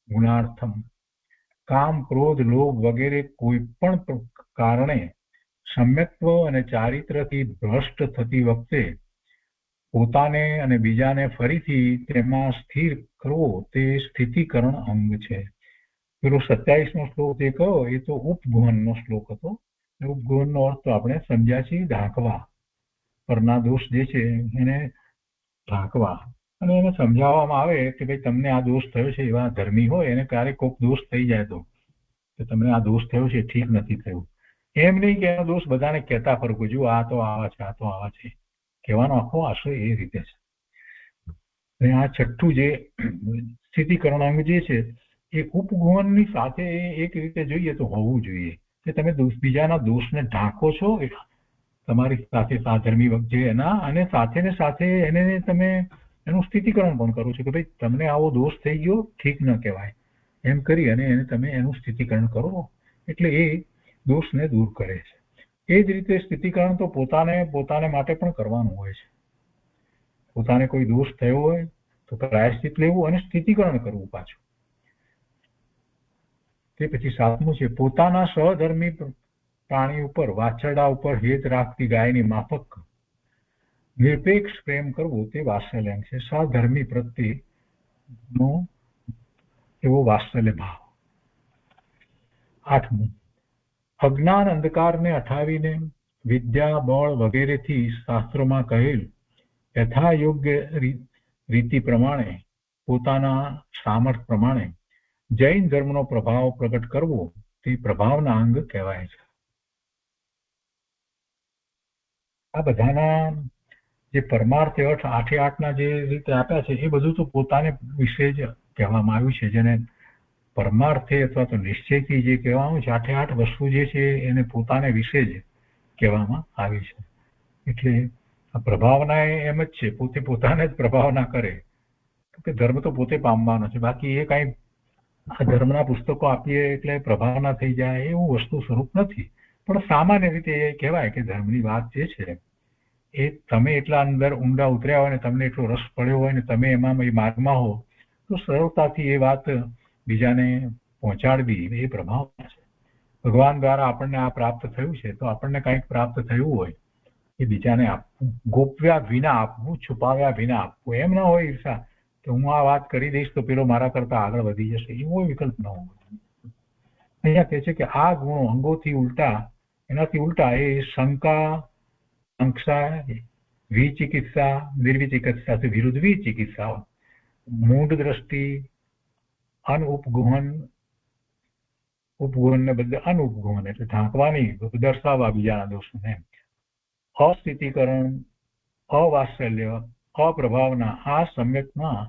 ગુણાર્થમ. કામ, ક્રોધ, લોભ વગેરે કોઈ પણ કારણે સમ્યક્ત્વ અને ચારિત્રથી ભ્રષ્ટ થતી વખતે પોતાને અને બીજાને ફરીથી તેમાં સ્થિર કરવો તે સ્થિતિકરણ અંગ છે. પેલો 27મો શ્લોક જે કહ્યો એ તો ઉપગુહનનો શ્લોક હતો. ઉપગુહનનો અર્થ તો આપણે સમજ્યા છીએ, ઢાંકવા, પરના દોષ જે છે એને ઢાંકવા. અને એને સમજાવવામાં આવે કે ભાઈ તમને આ દોષ થયો છે, એવા ધર્મી હોય એને ક્યારેક કોઈક દોષ થઈ જાય તો તમને આ દોષ થયો છે, ઠીક નથી થયું, એમ નહીં કે એનો દોષ બધાને કહેતા ફરવું, જો આ તો આવા છે, આ તો આવા છે, કહેવાનો આખો આશય એ રીતે છે. અને આ છઠ્ઠું જે સ્થિતિકરણ અંગ જે છે એ ઉપગુહનની સાથે એક રીતે જોઈએ તો હોવું જોઈએ કે તમે બીજાના દોષને ઢાંકો છો, તમારી સાથે સાધર્મી વખતે એના, અને સાથે ને સાથે એને તમે એનું સ્થિતિકરણ પણ કરો છો કે ભાઈ તમને આવો દોષ થઈ ગયો, ઠીક ન કહેવાય, એમ કરી અને એને તમે એનું સ્થિતિકરણ કરો, એટલે એ દોષને દૂર કરે છે. એ જ રીતે સ્થિતિકરણ તો પોતાને માટે પણ કરવાનું હોય છે. પોતાને કોઈ દોષ થયો હોય તો પ્રાયશ્ચિત લેવું અને સ્થિતિકરણ કરવું પાછું. તે પછી 7મું છે, પોતાના સહધર્મી પ્રાણી ઉપર, વાછરડા ઉપર હેત રાખતી ગાયની માફક નિરપેક્ષ પ્રેમ કરવો તે વાત્સલ્ય છે. સહધર્મી પ્રત્યેનો એવો વાત્સલ્ય ભાવ. 8મું, અજ્ઞાન અંધકારને હટાવીને વિદ્યા, બળ વગેરેથી શાસ્ત્રોમાં કહેલ યથાયોગ્ય રીતિ પ્રમાણે, પોતાના સામર્થ્ય પ્રમાણે જૈન ધર્મનો પ્રભાવ પ્રગટ કરવો તે પ્રભાવના અંગ કહેવાય છે. આ બધાના જે પરમાર્થ અર્થ 8 જે રીતે આપ્યા છે એ બધું તો પોતાને વિશે જ કહેવામાં આવ્યું છે. જેને પરમાર્થે અથવા તો નિશ્ચયથી જે કહેવામાં છે 8 વસ્તુ જે છે એને પોતાને વિશે જ કહેવામાં આવી છે. એટલે આ પ્રભાવના એમ જ છે, પોતાને જ પ્રભાવના કરે કે ધર્મ તો પોતે પામવાનો છે, બાકી એ કાંઈ આ ધર્મના પુસ્તકો આપીએ એટલે પ્રભાવના થઈ જાય એવું વસ્તુ સ્વરૂપ નથી. પણ સામાન્ય રીતે એ કહેવાય કે ધર્મની વાત જે છે એ તમે એટલા અંદર ઊંડા ઉતર્યા હોય ને તમને એટલો રસ પડ્યો હોય ને તમે એમાં એ માર્ગમાં હો તો સરળતાથી એ વાત બીજાને પહોંચાડવી એ પ્રભાવના છે. ભગવાન દ્વારા આપણને આ પ્રાપ્ત થયું છે તો આપણને કંઈક પ્રાપ્ત થયું હોય એ બીજાને આપવું, ગોપ્યા વિના આપવું, છુપાવ્યા વિના આપવું. એમ ના હોય ઈર્ષા તો હું આ વાત કરી દઈશ તો પેલો મારા કરતા આગળ વધી જશે, એવો વિકલ્પ ન હોય. અહીંયા કહે છે કે આ ગુણો અંગોથી ઉલટા, એનાથી ઉલટા એ શંકા, અંક્ષા, વિચિકિત્સા, નિર્વિચિકિત્સાથી વિરુદ્ધ વિચિકિત્સા, મૂઢ દ્રષ્ટિ, ઉપગુહનને બદલે અનુપગુહન એટલે ઢાંકવાની, દર્શાવવા બીજાના દોષોને, અસ્થિતિકરણ, અવાત્સલ્ય, અપ્રભાવના, આ સમ્યકમાં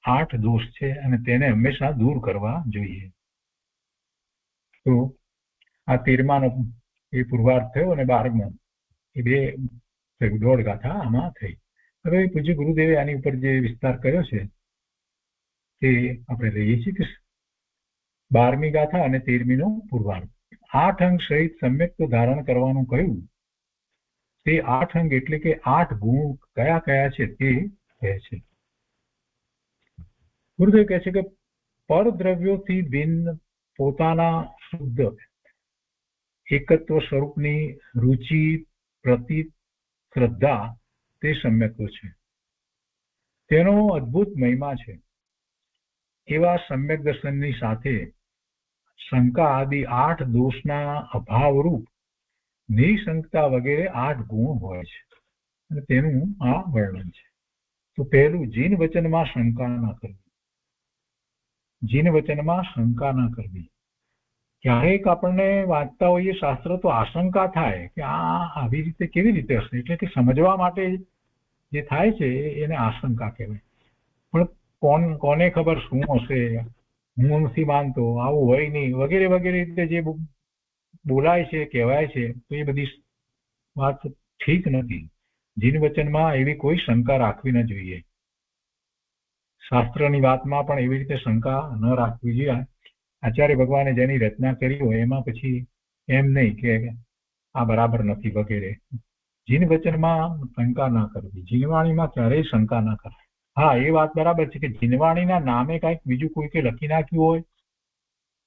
8 દોષ છે અને તેને હંમેશા દૂર કરવા જોઈએ. તો આ 13માનો એ પુરવાર થયો અને 12મો એ 2 દોઢ ગાથા આમાં થઈ. હવે પૂજ્ય ગુરુદેવે આની ઉપર જે વિસ્તાર કર્યો છે તે આપણે લઈએ છીએ કે 12મી ગાથા અને 13મીનો પૂર્વાર્ધ. 8 અંગ સહિત સમ્યક્ત્વ ધારણ કરવાનું કહ્યું. તે 8 અંગ એટલે કે 8 ગુણ કયા કયા છે તે કહે છે. ગુરુદેવ કહે છે કે પરદ્રવ્યોથી ભિન્ન પોતાના શુદ્ધ એકત્વ સ્વરૂપની રુચિ, પ્રતીત, શ્રદ્ધા તે સમ્યક્ત્વ છે. તેનો અદ્ભુત મહિમા છે. એવા સમ્યક દર્શનની સાથે શંકા આદિ 8 દોષના અભાવરૂપ નિશંકતા વગેરે 8 ગુણ હોય છે અને તેનું આ વર્ણન છે. તો પહેલું, જીન વચનમાં શંકા ના કરવી. જીન વચનમાં શંકા ના કરવી. ક્યારેક આપણને વાંચતા હોઈએ શાસ્ત્ર તો આશંકા થાય કે આ આવી રીતે કેવી રીતે હશે, એટલે કે સમજવા માટે જે થાય છે એને આશંકા કહેવાય. પણ કોને ખબર શું હશે, હું નથી માનતો, આવું હોય નહીં, વગેરે વગેરે રીતે જે બોલાય છે, કહેવાય છે, તો એ બધી વાત ઠીક નથી. જીન વચનમાં એવી કોઈ શંકા રાખવી ન જોઈએ. શાસ્ત્રની વાતમાં પણ એવી રીતે શંકા ન રાખવી જોઈએ. આચાર્ય ભગવાને જેની રચના કરી હોય એમાં પછી એમ નહીં કે આ બરાબર નથી વગેરે. જીન વચનમાં શંકા ના કરવી. જીનવાણીમાં ક્યારેય શંકા ના કરવી. હા, એ વાત બરાબર છે કે જીનવાણીના નામે કાંઈક બીજું કોઈકે લખી નાખ્યું હોય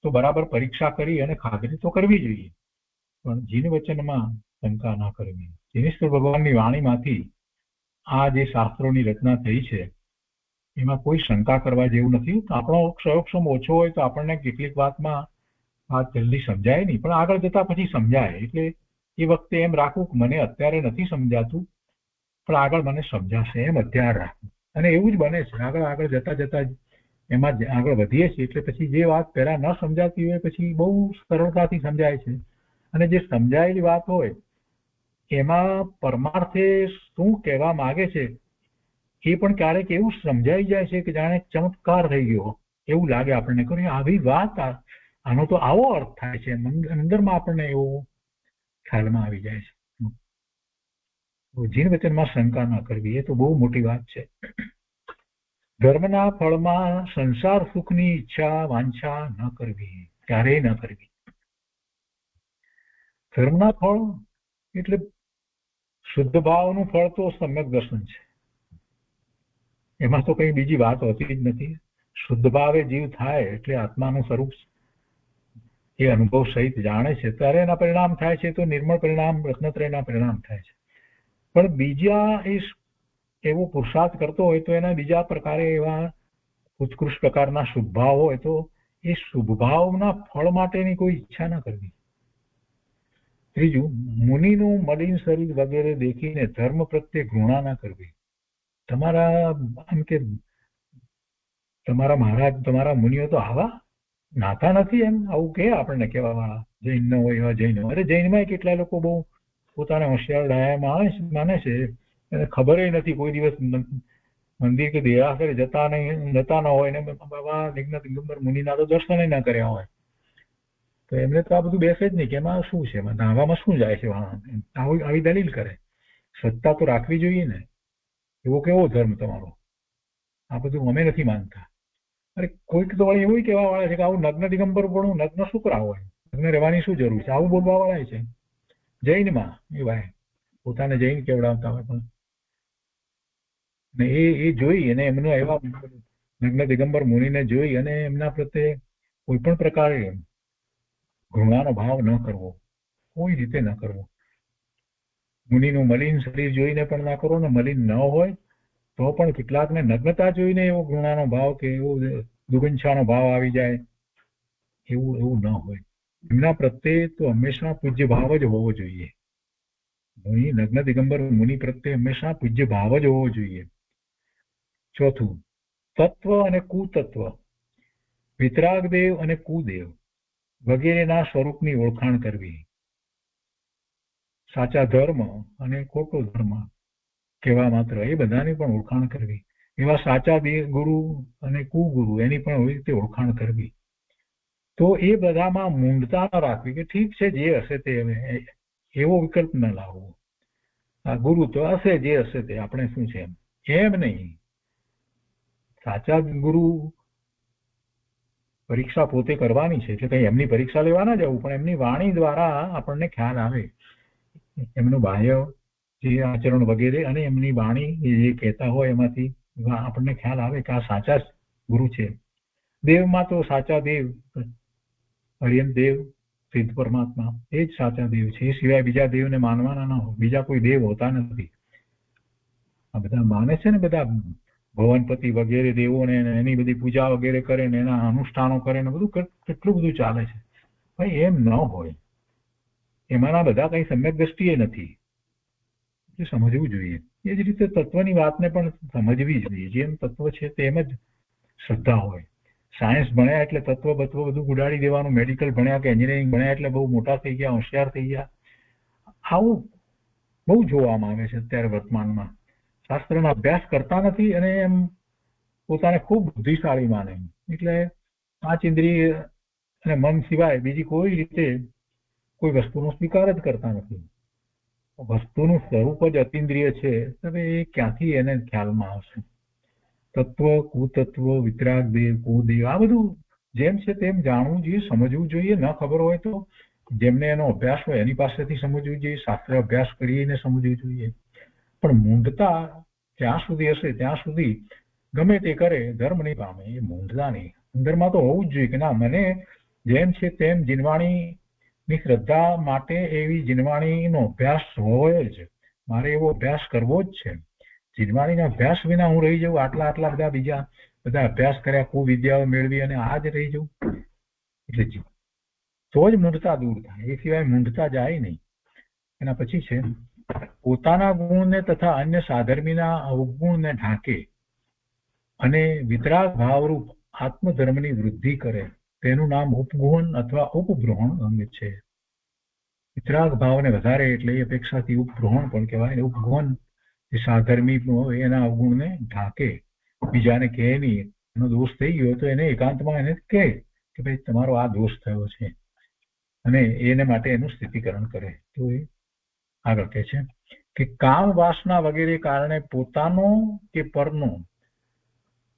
તો બરાબર પરીક્ષા કરી અને ખાતરી તો કરવી જોઈએ, પણ જીન વચનમાં શંકા ના કરવી. જીનેશ્વર ભગવાનની વાણીમાંથી આ જે શાસ્ત્રોની રચના થઈ છે એમાં કોઈ શંકા કરવા જેવું નથી. આપણો ક્ષયોક્ષમ ઓછો હોય તો આપણને કેટલીક વાતમાં વાત જલ્દી સમજાય નહીં, પણ આગળ જતા પછી સમજાય. એટલે એ વખતે એમ રાખવું કે મને અત્યારે નથી સમજાતું પણ આગળ મને સમજાશે, એમ ધ્યાન રાખવું. અને એવું જ બને છે. આગળ જતા એમાં જ આગળ વધીએ છીએ એટલે પછી જે વાત પહેલા ન સમજાતી હોય પછી બહુ સરળતાથી સમજાય છે. અને જે સમજાયેલી વાત હોય એમાં પરમાર્થે શું કહેવા માંગે છે એ પણ ક્યારેક એવું સમજાઈ જાય છે કે જાણે ચમત્કાર થઈ ગયો એવું લાગે આપણને. કે આવી વાત, આનો તો આવો અર્થ થાય છે, અંદરમાં આપણને એવો ખ્યાલમાં આવી જાય છે. જીન વચનમાં શંકા ના કરવી એ તો બહુ મોટી વાત છે. ધર્મના ફળમાં સંસાર સુખની ઈચ્છા, વાંછા ન કરવી, ક્યારેય ન કરવી. ધર્મના ફળ એટલે શુદ્ધ ભાવનું ફળ તો સમ્યક દર્શન છે. એમાં તો કઈ બીજી વાત હોતી જ નથી. શુદ્ધ ભાવે જીવ થાય એટલે આત્માનું સ્વરૂપ એ અનુભવ સહિત જાણે છે ત્યારે એના પરિણામ થાય છે. તો નિર્મળ પરિણામ રત્નત્રયના પરિણામ થાય છે. પણ બીજા એવો પુરુષાર્થ કરતો હોય તો એના બીજા પ્રકારે એવા ઉત્કૃષ્ટ પ્રકારના શુભ ભાવ હોય તો એ શુભ ભાવના ફળ માટેની કોઈ ઈચ્છા ના કરવી. ત્રીજું, મુનિનું મલિન શરીર વગેરે દેખીને ધર્મ પ્રત્યે ઘૃણા ના કરવી. આમ કે તમારા મહારાજ, તમારા મુનિઓ તો આવા નાતા નથી, એમ આવું કે આપણને કહેવા વાળા જૈન ન હોય એવા જૈન. અરે જૈનમાં કેટલા લોકો બહુ પોતાને હોશિયાર ડાયા માને છે, એને ખબર નથી, કોઈ દિવસ મંદિર કે દેરાસરે જતા ન હોય ને બાબા નિઘ્ન દિગંબર મુનિના તો દર્શન ના કર્યા હોય તો એમને તો આ બધું બેસે જ નહીં કે એમાં શું છે, નાવામાં શું જાય છે. આવી દલીલ કરે. સત્તા તો રાખવી જોઈએ ને. એવો કેવો ધર્મ તમારો? આ બધું અમે નથી માનતા. અરે કોઈક તો વળી એવું કહેવા વાળા છે કે આવું નગ્ન દિગંબર પણ નગ્ન શું કરાવ હોય, નગ્ન રહેવાની શું જરૂર છે, આવું બોલવા વાળા છે જૈનમાં. એ ભાઈ પોતાને જૈન કેવડાવતા હોય પણ એ જોઈ અને એમનો એવા નગ્ન દિગંબર મુનિને જોઈ અને એમના પ્રત્યે કોઈ પણ પ્રકારે ઘૃણાનો ભાવ ન કરવો, કોઈ રીતે ન કરવો. મુનિનું મલિન શરીર જોઈને પણ ના કરો ને મલિન ન હોય તો પણ કેટલાકને નગ્નતા જોઈને એવો ઘૃણાનો ભાવ કે એવો દુગંછાનો ભાવ આવી જાય, એવું ન હોય. એમના પ્રત્યે તો હંમેશા પૂજ્ય ભાવ જ હોવો જોઈએ. મુનિ, નગ્ન દિગંબર મુનિ પ્રત્યે હંમેશા પૂજ્ય ભાવ જ હોવો જોઈએ. ચોથું, તત્વ અને કુતત્વ, વિતરાગદેવ અને કુદેવ વગેરેના સ્વરૂપની ઓળખાણ કરવી. સાચા ધર્મ અને ખોટો ધર્મ કેવા માત્ર એ બધાની પણ ઓળખાણ કરવી. એવા સાચા ગુરુ અને કુગુરુ એની પણ એવી રીતે ઓળખાણ કરવી. તો એ બધામાં મૂંઢતા ન રાખવી કે ઠીક છે જે હશે તે, એવો વિકલ્પ ન લાવવો. આ ગુરુ તો હશે, જે હશે તે આપણે શું છે એમ નહીં. સાચા ગુરુ પરીક્ષા પોતે કરવાની છે, એટલે કંઈ એમની પરીક્ષા લેવા ના જવું, પણ એમની વાણી દ્વારા આપણને ખ્યાલ આવે, એમનું બાહ્ય જે આચરણ વગેરે અને એમની વાણી જે કહેતા હોય એમાંથી આપણને ખ્યાલ આવે કે આ સાચા ગુરુ છે. દેવમાં તો સાચા દેવ હરિયન દેવ સિદ્ધ પરમાત્મા એ જ સાચા દેવ છે. એ સિવાય બીજા દેવને માનવાના ના હોય, બીજા કોઈ દેવ હોતા નથી. આ બધા માને છે ને, બધા ભવનપતિ વગેરે દેવોને એની બધી પૂજા વગેરે કરે ને એના અનુષ્ઠાનો કરે ને બધું કેટલું બધું ચાલે છે. ભાઈ એમ ન હોય, એમાંના બધા કઈ સમ્યક દ્રષ્ટિએ નથી, એ સમજવું જોઈએ. એ જ રીતે તત્વની વાતને પણ સમજવી જોઈએ. જેમ તત્વ છે તેમ જ શ્રદ્ધા હોય. સાયન્સ ભણ્યા એટલે તત્વ બધું ઉડાડી દેવાનું, મેડિકલ ભણ્યા કે એન્જિનિયરિંગ ભણ્યા એટલે બહુ મોટા થઈ ગયા, હોશિયાર થઈ ગયા, આવું બહુ જોવામાં આવે છે અત્યારે વર્તમાનમાં. શાસ્ત્રનો અભ્યાસ કરતા નથી અને એમ પોતાને ખૂબ બુદ્ધિશાળી માને, એટલે 5 ઇન્દ્રિય અને મન સિવાય બીજી કોઈ રીતે કોઈ વસ્તુનો સ્વીકાર જ કરતા નથી. વસ્તુનું સ્વરૂપ જ અતિન્દ્રિય છે, હવે એ ક્યાંથી એને ખ્યાલમાં આવશે? તત્વ, કુતત્વ, વિતરાગ દેવ, કુદેવ, આ બધું જેમ છે તેમ જાણવું જોઈએ, સમજવું જોઈએ. ન ખબર હોય તો જેમને એનો અભ્યાસ હોય એની પાસેથી સમજવું જોઈએ, શાસ્ત્ર અભ્યાસ કરીને સમજવું જોઈએ. પણ મૂંઢતા જ્યાં સુધી હશે ત્યાં સુધી ગમે તે કરે ધર્મ નહીં પામે. એ મૂંઢતા નહીં, અંદરમાં તો હોવું જ જોઈએ કે ના, મને જેમ છે તેમ જીનવાણીની શ્રદ્ધા માટે એવી જીનવાણીનો અભ્યાસ હોય જ, મારે એવો અભ્યાસ કરવો જ છે. જીનવાણીના અભ્યાસ વિના હું રહી જાઉં, આટલા બીજા બધા અભ્યાસ કર્યા, કુવિદ્યાઓ મેળવી અને આ જ રહી જાઉં, એટલે તો જ મૂંઢતા દૂર થાય. એ સિવાય મૂંઢતા જાય નહીં. એના પછી છે પોતાના ગુણને તથા અન્ય સાધર્મીના અવગુણને ઢાંકે અને વિતરાગ ભાવરૂપ આત્મધર્મની વૃદ્ધિ કરે, તેનું નામ ઉપગુહન અથવા ઉપબ્રહણ અંગ છે. વિતરાગ ભાવને વધારે એટલે એ અપેક્ષાથી ઉપબ્રહણ પણ કહેવાય. ઉપગુહન એ સાધર્મી હોય એના અવગુણને ઢાંકે, બીજાને કહે નહીં. એનો દોષ થઈ ગયો તો એને એકાંતમાં એને કહે કે ભાઈ તમારો આ દોષ થયો છે, અને એને માટે એનું સ્થિતિકરણ કરે. તો એ આગળ કહે છે કે કામ વાસના વગેરે કારણે પોતાનો કે પરનો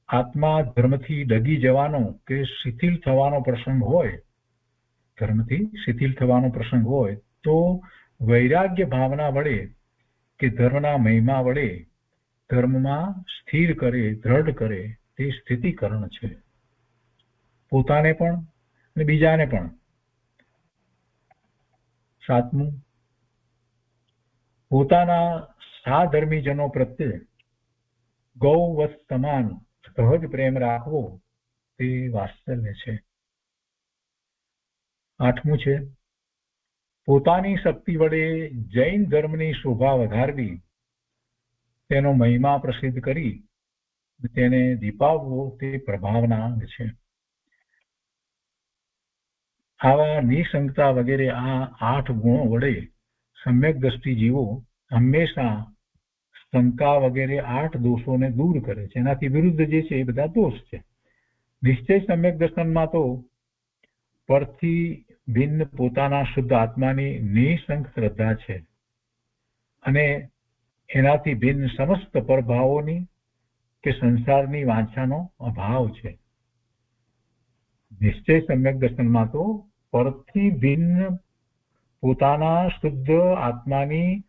આત્મા ધર્મથી ડગી જવાનો કે શિથિલ થવાનો પ્રસંગ હોય, ધર્મથી શિથિલ થવાનો પ્રસંગ હોય તો વૈરાગ્ય ભાવના વડે કે ધર્મના મહિમા વડે ધર્મમાં સ્થિર કરે, દ્રઢ કરે, તે સ્થિતિકરણ છે. પોતાને પણ અને બીજાને પણ. 7મું, પોતાના સાધર્મીજનો પ્રત્યે ગૌવત્સ સમાન સહજ પ્રેમ રાખવો, તે વાત્સલ્ય છે. 8મું છે પોતાની શક્તિ વડે જૈન ધર્મની શોભા વધારવી, તેનો મહિમા પ્રસિદ્ધ કરી તેને દીપાવવો, તે પ્રભાવના અંગ છે. આવા નિસંગતા વગેરે આ 8 ગુણો વડે સમ્યક દ્રષ્ટિ જીવો હંમેશા શંકા વગેરે 8 દોષોને દૂર કરે છે. એનાથી વિરુદ્ધ જે છે એ બધા દોષ છે. નિશ્ચય સમ્યક દર્શનમાં તો પરથી ભિન્ન પોતાના શુદ્ધ આત્માની નિસંગ શ્રદ્ધા છે, અને એનાથી ભિન્ન સમસ્ત પરભાવોની કે સંસારની વાંછાનો અભાવ છે. નિશ્ચય સમ્યક દર્શનમાં તો પરથી ભિન્ન પોતાના શુદ્ધ આત્માની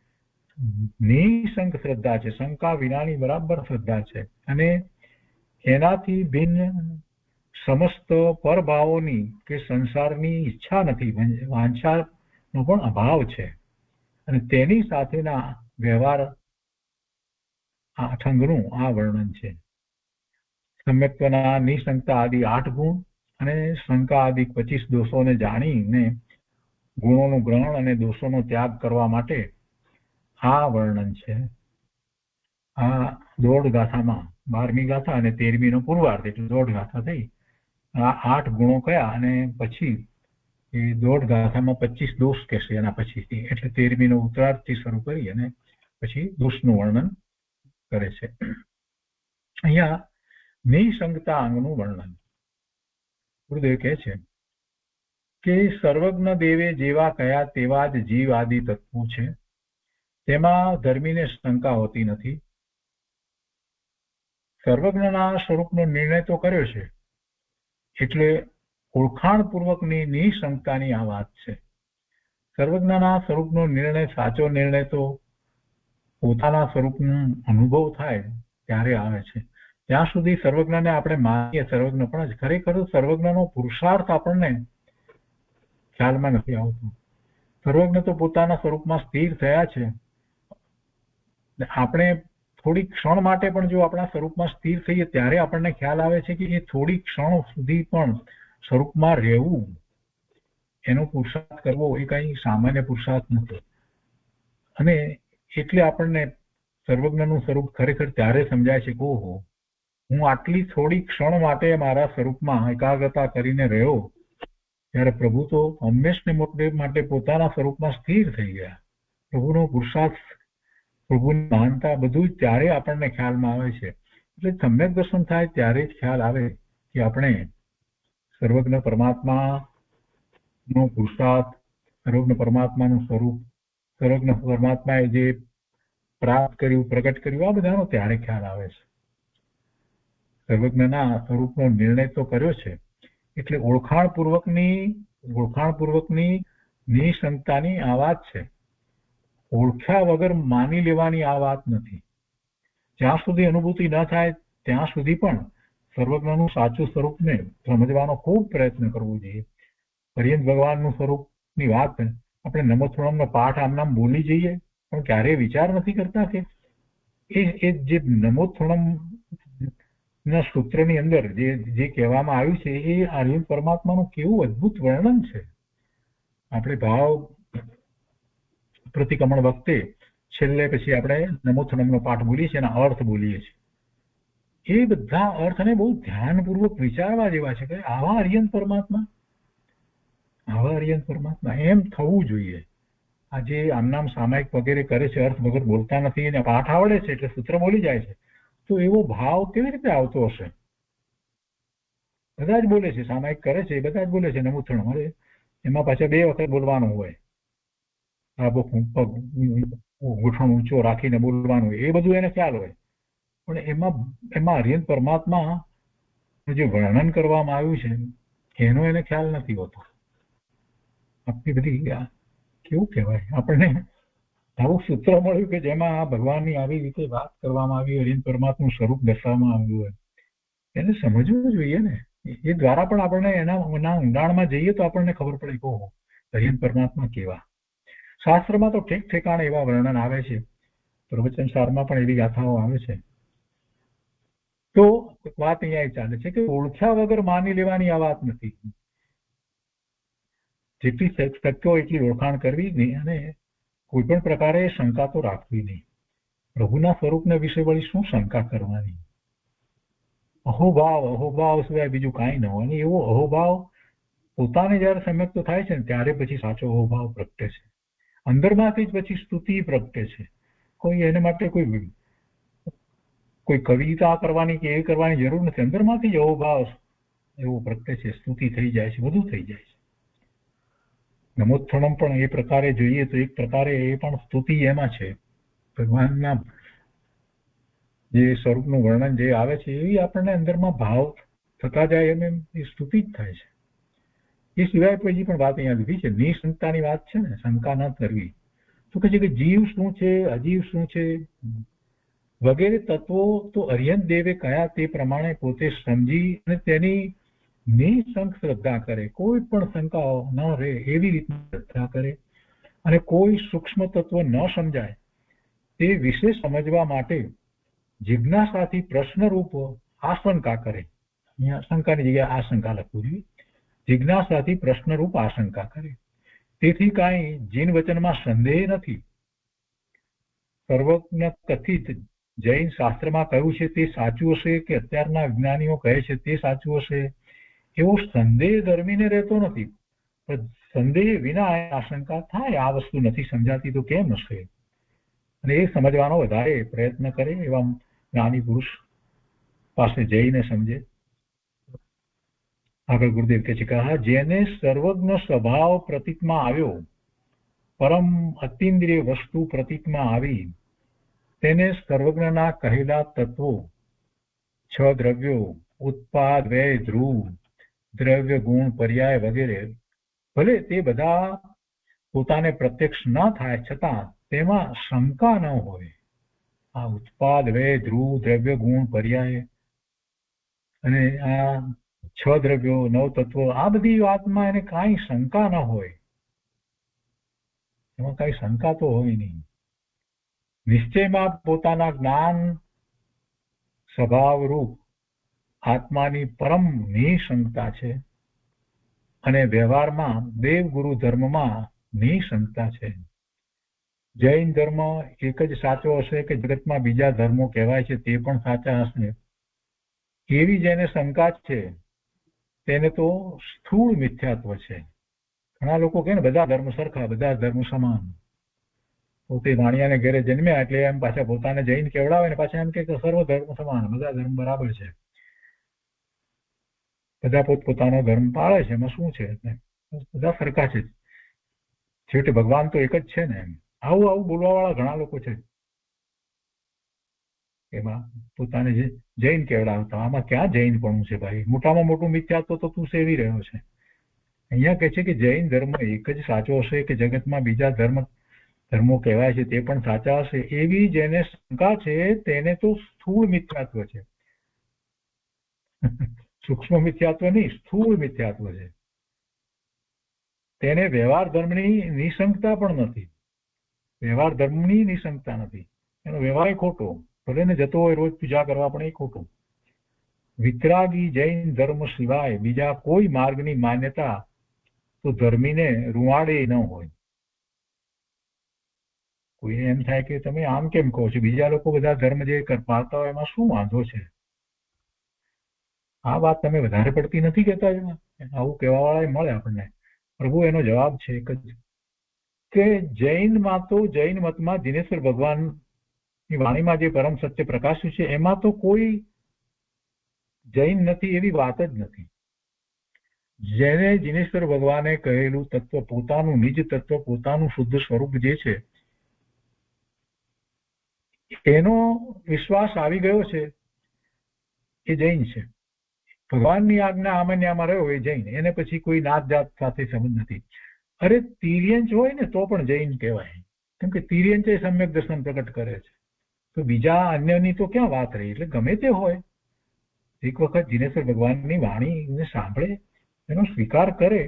નિસંગ શ્રદ્ધા છે, શંકા વિનાની બરાબર શ્રદ્ધા છે, અને એનાથી ભિન્ન સમસ્ત પરભાવોની કે સંસારની ઈચ્છા નથી, વાંછાનો પણ અભાવ છે, અને તેની સાથેના વ્યવહાર 8 અંગનું આ વર્ણન છે. સમ્યક્ત્વના નિસંગતા આદિ 8 ગુણ અને શંકા આદિ 25 દોષોને જાણીને ગુણોનું ગ્રહણ અને દોષોનો ત્યાગ કરવા માટે આ વર્ણન છે. આ 1.5 ગાથામાં 12મી ગાથા અને 13મીનો પૂર્વાર્ધ, એટલે 1.5 ગાથા થઈ. આ 8 ગુણો કયા અને પછી એ 1.5 ગાથામાં 25 દોષ કહેશે એના પછીથી, એટલે 13મીનો ઉત્તરાર્ધથી શરૂ કરી અને પછી દોષનું વર્ણન કરે છે. અહીંયા નિસંગતા અંગનું વર્ણન. ગુરુદેવ કહે છે કે સર્વજ્ઞ દેવે જેવા કયા તેવા જ જીવ આદિ તત્વો છે, તેમાં ધર્મીને શંકા હોતી નથી. સર્વજ્ઞના સ્વરૂપનો નિર્ણય તો કર્યો છે, એટલે ઓળખાણપૂર્વકની નિશંકતાની આ વાત છે. સર્વજ્ઞના સ્વરૂપનો નિર્ણય, સાચો નિર્ણય તો પોતાના સ્વરૂપનો અનુભવ થાય ત્યારે આવે છે. ત્યાં સુધી સર્વજ્ઞને આપણે માનીએ સર્વજ્ઞ, પણ ખરેખર સર્વજ્ઞનો પુરુષાર્થ આપણને ખ્યાલમાં નથી આવતો. સર્વજ્ઞ તો પોતાના સ્વરૂપમાં સ્થિર થયા છે. આપણે થોડી ક્ષણ માટે પણ જો આપણા સ્વરૂપમાં સ્થિર થઈએ ત્યારે આપણને ખ્યાલ આવે છે કે એ થોડી ક્ષણ સુધી પણ સ્વરૂપમાં રહેવું, એનો પુરુષાર્થ કરવો એ કઈ સામાન્ય પુરુષાર્થ નથી. અને એટલે આપણને સર્વજ્ઞનું સ્વરૂપ ખરેખર ત્યારે સમજાય છે કે ઓહો, હું આટલી થોડી ક્ષણ માટે મારા સ્વરૂપમાં એકાગ્રતા કરીને રહ્યો ત્યારે પ્રભુ તો હંમેશને માટે પોતાના સ્વરૂપમાં સ્થિર થઈ ગયા. પ્રભુનો પુરુષાર્થ, પ્રભુની મહાનતા બધું જ ત્યારે આપણને ખ્યાલમાં આવે છે. એટલે સમ્યક દર્શન થાય ત્યારે જ ખ્યાલ આવે કે આપણે સર્વજ્ઞ પરમાત્માનો પુરુષાર્થ, સર્વજ્ઞ પરમાત્માનું સ્વરૂપ, સર્વજ્ઞ પરમાત્માએ જે પ્રાપ્ત કર્યું, પ્રગટ કર્યું, આ બધાનો ત્યારે ખ્યાલ આવે છે. સર્વજ્ઞના સ્વરૂપનો નિર્ણય તો કર્યો છે એટલે ઓળખાણપૂર્વકની નિશંકતાની આ વાત છે. ઓળખ્યા વગર માની લેવાની આ વાત નથી. જ્યાં સુધી અનુભૂતિ ન થાય ત્યાં સુધી પણ સર્વજ્ઞનું સાચું સ્વરૂપને સમજવાનો ખૂબ પ્રયત્ન કરવો જોઈએ. પર્યંત ભગવાનનું સ્વરૂપની વાત આપણે નમોથોણમનો પાઠ આમનામ બોલી જઈએ પણ ક્યારેય વિચાર નથી કરતા કે એ જે નમોથોણમ ના સૂત્રની અંદર જે કહેવામાં આવ્યું છે એ આર્યન પરમાત્માનું કેવું અદ્ભુત વર્ણન છે. આપણે ભાવ પ્રતિક્રમણ વખતે છેલ્લે પછી આપણે નમોથોણમનો પાઠ બોલીએ છીએ, એના અર્થ બોલીએ છીએ. એ બધા અર્થને બહુ ધ્યાનપૂર્વક વિચારવા જેવા છે કે આવા આર્યન પરમાત્મા એમ થવું જોઈએ. આ જે આમનામ સામાયિક વગેરે કરે છે, અર્થ વગર બોલતા નથી અને પાઠ આવડે છે એટલે સૂત્ર બોલી જાય છે, તો એવો ભાવ કેવી રીતે આવતો હશે? બધા જ બોલે છે, સામાયિક કરે છે, બધા જ બોલે છે નમોથોણમ. અરે એમાં પાછા 2 વખત બોલવાનું હોય, ઘૂંટણ ઊંચો રાખીને બોલવાનું હોય, એ બધું એને ખ્યાલ હોય. પણ એમાં આર્યન પરમાત્મા જે વર્ણન કરવામાં આવ્યું છે એનો એને ખ્યાલ નથી હોતો. આપણી બધી કેવું કહેવાય, આપણને આવું સૂત્ર મળ્યું કે જેમાં ભગવાનની આવી રીતે વાત કરવામાં આવી, આર્યન પરમાત્માનું સ્વરૂપ દર્શાવવામાં આવ્યું હોય, એને સમજવું જોઈએ ને. એ દ્વારા પણ આપણને એના ઊંડાણમાં જઈએ તો આપણને ખબર પડે કે ઓહો, આર્યન પરમાત્મા કેવા. શાસ્ત્રમાં તો ઠેક ઠેકાણે એવા વર્ણન આવે છે, પ્રવચન સારમાં પણ એવી ગાથાઓ આવે છે. તો વાત અહીંયા ચાલે છે કે ઓળખ્યા વગર માની લેવાની આ વાત નથી. જેટલી શક્ય હોય એટલી ઓળખાણ કરવી નહીં અને કોઈ પણ પ્રકારે શંકા તો રાખવી નહીં. પ્રભુના સ્વરૂપને વિશે વળી શું શંકા કરવાની? અહોભાવ સિવાય બીજું કાંઈ ન હોય. અને એવો અહોભાવ પોતાને જયારે સમ્યક્ત થાય છે ને ત્યારે પછી સાચો અહોભાવ પ્રગટે છે. અંદરમાંથી જ પછી સ્તુતિ પ્રગટે છે. કોઈ એને માટે કોઈ કવિતા કરવાની કે એ કરવાની જરૂર નથી. અંદરમાંથી જ અહોભાવ એવો પ્રગટે છે, સ્તુતિ થઈ જાય છે, બધું થઈ જાય છે. નમોથોણમ પણ એ પ્રકારે જોઈએ તો એક પ્રકારે એ પણ સ્તુતિ એમાં છે. ભગવાનના જે સ્વરૂપનું વર્ણન જે આવે છે એવી આપણને અંદરમાં ભાવ થતા જાય એમ એ સ્તુતિ જ થાય છે. એ સિવાય પછી પણ વાત અહીંયા લીધી છે, નિશંકતાની વાત છે ને, શંકા ન કરવી. તો કહે છે કે જીવ શું છે, અજીવ શું છે વગેરે તત્વો તો અર્યંત દેવે કયા તે પ્રમાણે પોતે સમજી અને તેની નિશંક શ્રદ્ધા કરે, કોઈ પણ શંકા ન રહે એવી રીતની શ્રદ્ધા કરે અને કોઈ સૂક્ષ્મ તત્વ ન સમજાય તે વિશે સમજવા માટે જિજ્ઞાસાથી પ્રશ્નરૂપ આશંકા કરે. અહીંયા શંકાની જગ્યાએ આશંકા લખવું જોઈએ. જિજ્ઞાસાથી પ્રશ્નરૂપ આશંકા કરે. તેથી કાંઈ જીન વચનમાં સંદેહ નથી. સર્વજ્ઞ કથિત જૈન શાસ્ત્રમાં કહ્યું છે તે સાચું હશે કે અત્યારના વિજ્ઞાનીઓ કહે છે તે સાચું હશે એવો સંદેહ ધર્મીને રહેતો નથી. પણ સંદેહ વિના આશંકા થાય, આ વસ્તુ નથી સમજાતી તો કેમ હશે, અને એ સમજવાનો વધારે પ્રયત્ન કરે એવા જ્ઞાની પુરુષ પાસે જઈને સમજે. આગળ ગુરુદેવ કહે છે કે જેને સર્વજ્ઞ સ્વભાવ પ્રતીતમાં આવ્યો, પરમ અતિન્દ્રિય વસ્તુ પ્રતીતમાં આવી, તેને સર્વજ્ઞના કહેલા તત્વો 6 દ્રવ્યો ઉત્પાદ, વ્યય, ધ્રુવ દ્રવ્ય ગુણ પર્યાય વગેરે ભલે તે બધા પોતાને પ્રત્યક્ષ ન થાય છતાં તેમાં શંકા ન હોય. આ ઉત્પાદ વય ધ્રુવ દ્રવ્ય ગુણ પર્યાય અને આ 6 દ્રવ્યો 9 તત્વો આ બધી વાતમાં એને કાંઈ શંકા ન હોય. એમાં કાંઈ શંકા તો હોય નહીં. નિશ્ચયમાં પોતાના જ્ઞાન સ્વભાવરૂપ આત્માની પરમ નિશંકતા છે અને વ્યવહારમાં દેવગુરુ ધર્મમાં નિશંકતા છે. જૈન ધર્મ એક જ સાચો હશે કે જગતમાં બીજા ધર્મો કહેવાય છે તે પણ સાચા હશે, એવી જેને શંકા છે તેને તો સ્થૂળ મિથ્યાત્વ છે. ઘણા લોકો કહે ને બધા ધર્મ સરખા, બધા ધર્મ સમાન. પોતે વાણિયાને ઘરે જન્મ્યા એટલે એમ પાછા પોતાને જૈન કેવડાવે ને પાછા એમ કે સર્વ ધર્મ સમાન, બધા ધર્મ બરાબર છે, બધા પોતપોતાનો ધર્મ પાળે છે, એમાં શું છે, બધા સરખા છે, છેવટે ભગવાન તો એક જ છે ને. એમ આવું બોલવા વાળા ઘણા લોકો છે. એમાં પોતાને જૈન કેવડાવતા, આમાં ક્યાં જૈન પણ છે ભાઈ? મોટામાં મોટું મિથ્યાત્વ તો તું સેવી રહ્યો છે. અહીંયા કહે છે કે જૈન ધર્મ એક જ સાચો હશે કે જગતમાં બીજા ધર્મો કહેવાય છે તે પણ સાચા હશે, એવી જેને શંકા છે તેને તો સ્થૂળ મિથ્યાત્વ છે. સૂક્ષ્મ મિથ્યાત્વ નહીં, સ્થૂળ મિથ્યાત્વ છે. તેને વ્યવહાર ધર્મની નિશંકતા પણ નથી. વ્યવહાર ધર્મની નિશંકતા નથી. એનો વ્યવહાર ખોટો, ભલે ને જતો હોય રોજ પૂજા કરવા પણ એ ખોટું. વિતરાગી જૈન ધર્મ સિવાય બીજા કોઈ માર્ગની માન્યતા તો ધર્મીને રૂવાડે ન હોય. કોઈને એમ થાય કે તમે આમ કેમ કહો છો, બીજા લોકો બધા ધર્મ જે પાળતા હોય એમાં શું વાંધો છે? આ વાત તમે વધારે પડતી નથી કહેતા? આવું કહેવા વાળા મળે આપણને. પ્રભુ એનો જવાબ છે એક જ કે જૈનમાં તો જૈન મતમાં દિનેશ્વર ભગવાનની વાણીમાં જે પરમ સત્ય પ્રકાશ્યું છે એમાં તો કોઈ જૈન નથી એવી વાત જ નથી. જેને દિનેશ્વર ભગવાને કહેલું તત્વ, પોતાનું નિજ તત્વ, પોતાનું શુદ્ધ સ્વરૂપ જે છે એનો વિશ્વાસ આવી ગયો છે એ જૈન છે. ભગવાનની આજ્ઞા આમન્યામાં રહ્યો એ જૈન. એને પછી કોઈ નાત જાત સાથે સંબંધ નથી. અરે તિર્યંચ હોય ને તો પણ જૈન કહેવાય, કેમ કે તિર્યંચ એ સમ્યક દર્શન પ્રગટ કરે છે. તો બીજા અન્યની તો ક્યાં વાત રહી? એટલે ગમે તે હોય, એક વખત દિનેશ્વર ભગવાનની વાણીને સાંભળે, એનો સ્વીકાર કરે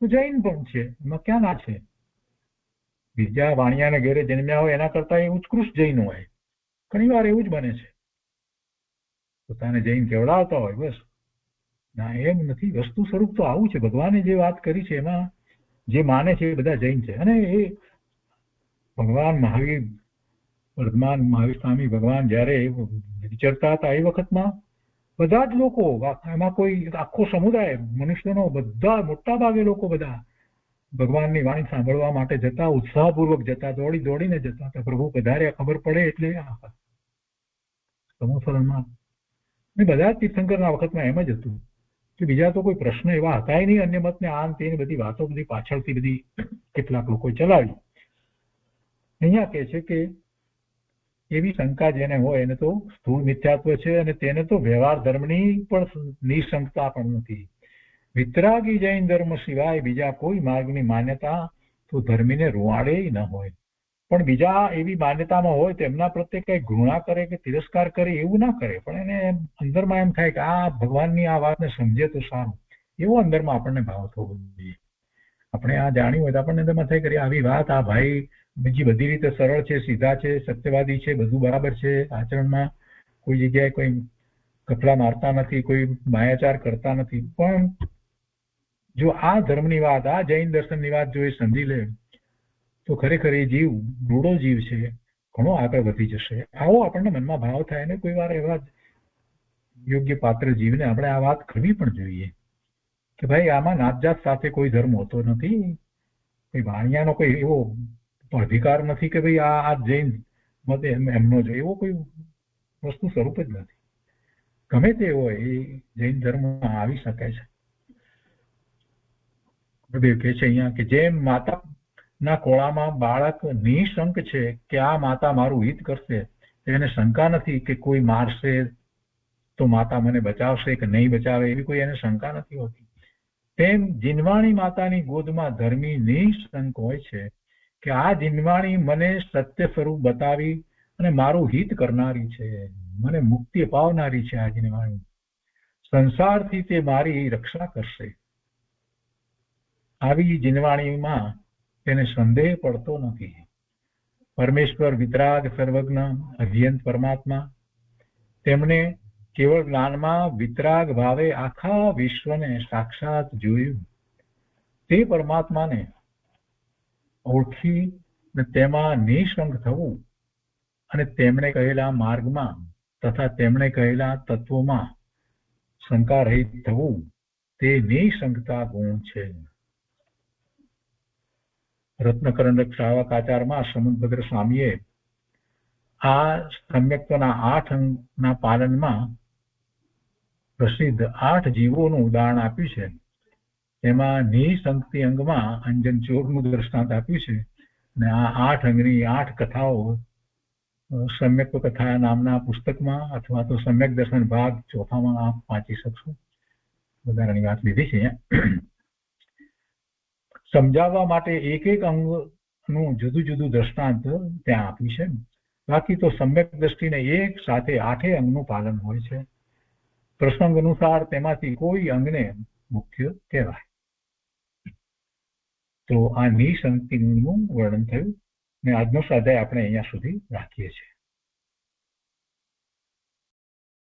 તો જૈન પણ છે, એમાં ક્યાં ના છે? બીજા વાણિયાને ઘેરે જન્મ્યા હોય એના કરતા એ ઉત્કૃષ્ટ જૈન હોય. ઘણી વાર એવું જ બને છે, પોતાને જૈન કેવડાવતા હોય બસ. ના, એમ નથી. વસ્તુ સ્વરૂપ તો આવું છે. ભગવાને જે વાત કરી છે એમાં જે માને છે એ બધા જૈન છે. અને એ ભગવાન મહાવીર, વર્ધમાન મહાવીર સ્વામી ભગવાન જયારે વિચરતા હતા એ વખતમાં બધા જ લોકો, એમાં કોઈ આખો સમુદાય મનુષ્યનો બધા મોટા ભાગે લોકો બધા ભગવાનની વાણી સાંભળવા માટે જતા, ઉત્સાહપૂર્વક જતા, દોડી દોડીને જતા હતા. પ્રભુ પધાર્યા ખબર પડે એટલે સમુસરણમાં બધા તીર્થંકરના વખતમાં એમ જ હતું કે બીજા તો કોઈ પ્રશ્ન એવા હતા નહીં. અન્ય મતને આન તે બધી વાતો બધી પાછળથી બધી કેટલાક લોકો ચલાવી. અહીંયા કહે છે કે એવી શંકા જેને હોય એને તો સ્થૂળ મિથ્યાત્વ છે અને તેને તો વ્યવહાર ધર્મની પણ નિશંકતા પણ નથી. વિતરાગી જૈન ધર્મ સિવાય બીજા કોઈ માર્ગની માન્યતા તો ધર્મીને રૂવાડે ન હોય. પણ બીજા એવી માન્યતામાં હોય તો એમના પ્રત્યે કઈ ઘૃણા કરે કે તિરસ્કાર કરે એવું ના કરે, પણ એને અંદરમાં એમ થાય કે આ ભગવાનની આ વાતને સમજે તો સારું, એવો અંદરમાં આપણને ભાવ થવો જોઈએ. આપણે આ જાણ્યું હોય તો આપણને અંદરમાં થાય કે આવી વાત, આ ભાઈ બીજી બધી રીતે સરળ છે, સીધા છે, સત્યવાદી છે, બધું બરાબર છે, આચરણમાં કોઈ જગ્યાએ કોઈ કપડા મારતા નથી, કોઈ માયાચાર કરતા નથી, પણ જો આ ધર્મની વાત, આ જૈન દર્શનની વાત જો એ સમજી લે તો ખરેખર એ જીવ રૂડો જીવ છે, ઘણો આગળ વધી જશે. આવો આપણને મનમાં ભાવ થાય. ને કોઈ વાર એવા યોગ્ય પાત્ર જીવને આપણે આ વાત કરવી પણ જોઈએ કે ભાઈ આમાં નાતજાત સાથે કોઈ ધર્મ હોતો નથી, કોઈ વાણિયાનો કોઈ એવો અધિકાર નથી કે ભાઈ આ જૈન મત એમનો જો, એવો કોઈ વસ્તુ સ્વરૂપ જ નથી. ગમે તે હોય એ જૈન ધર્મમાં આવી શકે છે. ગુરુદેવ કહે છે અહીંયા કે જેમ માતા ના ખોળામાં બાળક નિશંક છે કે આ માતા મારું હિત કરશે, એને શંકા નથી કે કોઈ મારશે તો માતા મને બચાવશે કે નહીં બચાવે, એવી કોઈ એને શંકા નથી હોતી. તેમ જીનવાણી માતાની ગોદમાં ધર્મી નિઃશંક હોય છે કે આ જીનવાણી મને સત્ય સ્વરૂપ બતાવી અને મારું હિત કરનારી છે, મને મુક્તિ અપાવનારી છે. આ જીનવાણી સંસારથી તે મારી રક્ષા કરશે. આવી જીનવાણીમાં તેને સંદેહ પડતો નથી. પરમેશ્વર વિતરાગ સર્વજ્ઞ અભ્યંત પરમાત્મા, તેમણે કેવળ જ્ઞાનમાં વિતરાગ ભાવે આખા વિશ્વને સાક્ષાત જોયું. તે પરમાત્માને ઓળખી તેમાં નિઃશંક થવું અને તેમણે કહેલા માર્ગમાં તથા તેમણે કહેલા તત્વોમાં શંકા રહિત થવું, તે નિઃશંકતા ગુણ છે. રત્નકરંડક શ્રાવકાચારમાં સમુદ્રભદ્ર સ્વામીએ આ સમ્યક્તના 8 અંગના પાલનમાં પ્રસિદ્ધ 8 જીવોનું ઉદાહરણ આપ્યું છે. તેમાં નિઃશંકતિ અંગમાં અંજન ચોરનું દ્રષ્ટાંત આપ્યું છે અને આ 8 અંગની 8 કથાઓ સમ્યક કથા નામના પુસ્તકમાં અથવા તો સમ્યક દર્શન ભાગ 4માં આપ વાંચી શકશો. વધારાની વાત લીધી છે. સમજાવવા માટે એક અંગનું જુદું જુદું દ્રષ્ટાંત ત્યાં આપ્યું છે. બાકી તો સમ્યક દ્રષ્ટિને એક સાથે 8 અંગનું પાલન હોય છે. પ્રસંગ અનુસાર તેમાંથી કોઈ અંગને મુખ્ય કહેવાય. તો આ નિઃશંકતિનું વર્ણન થયું ને આજનો સ્વાધ્યાય આપણે અહીંયા સુધી રાખીએ છીએ.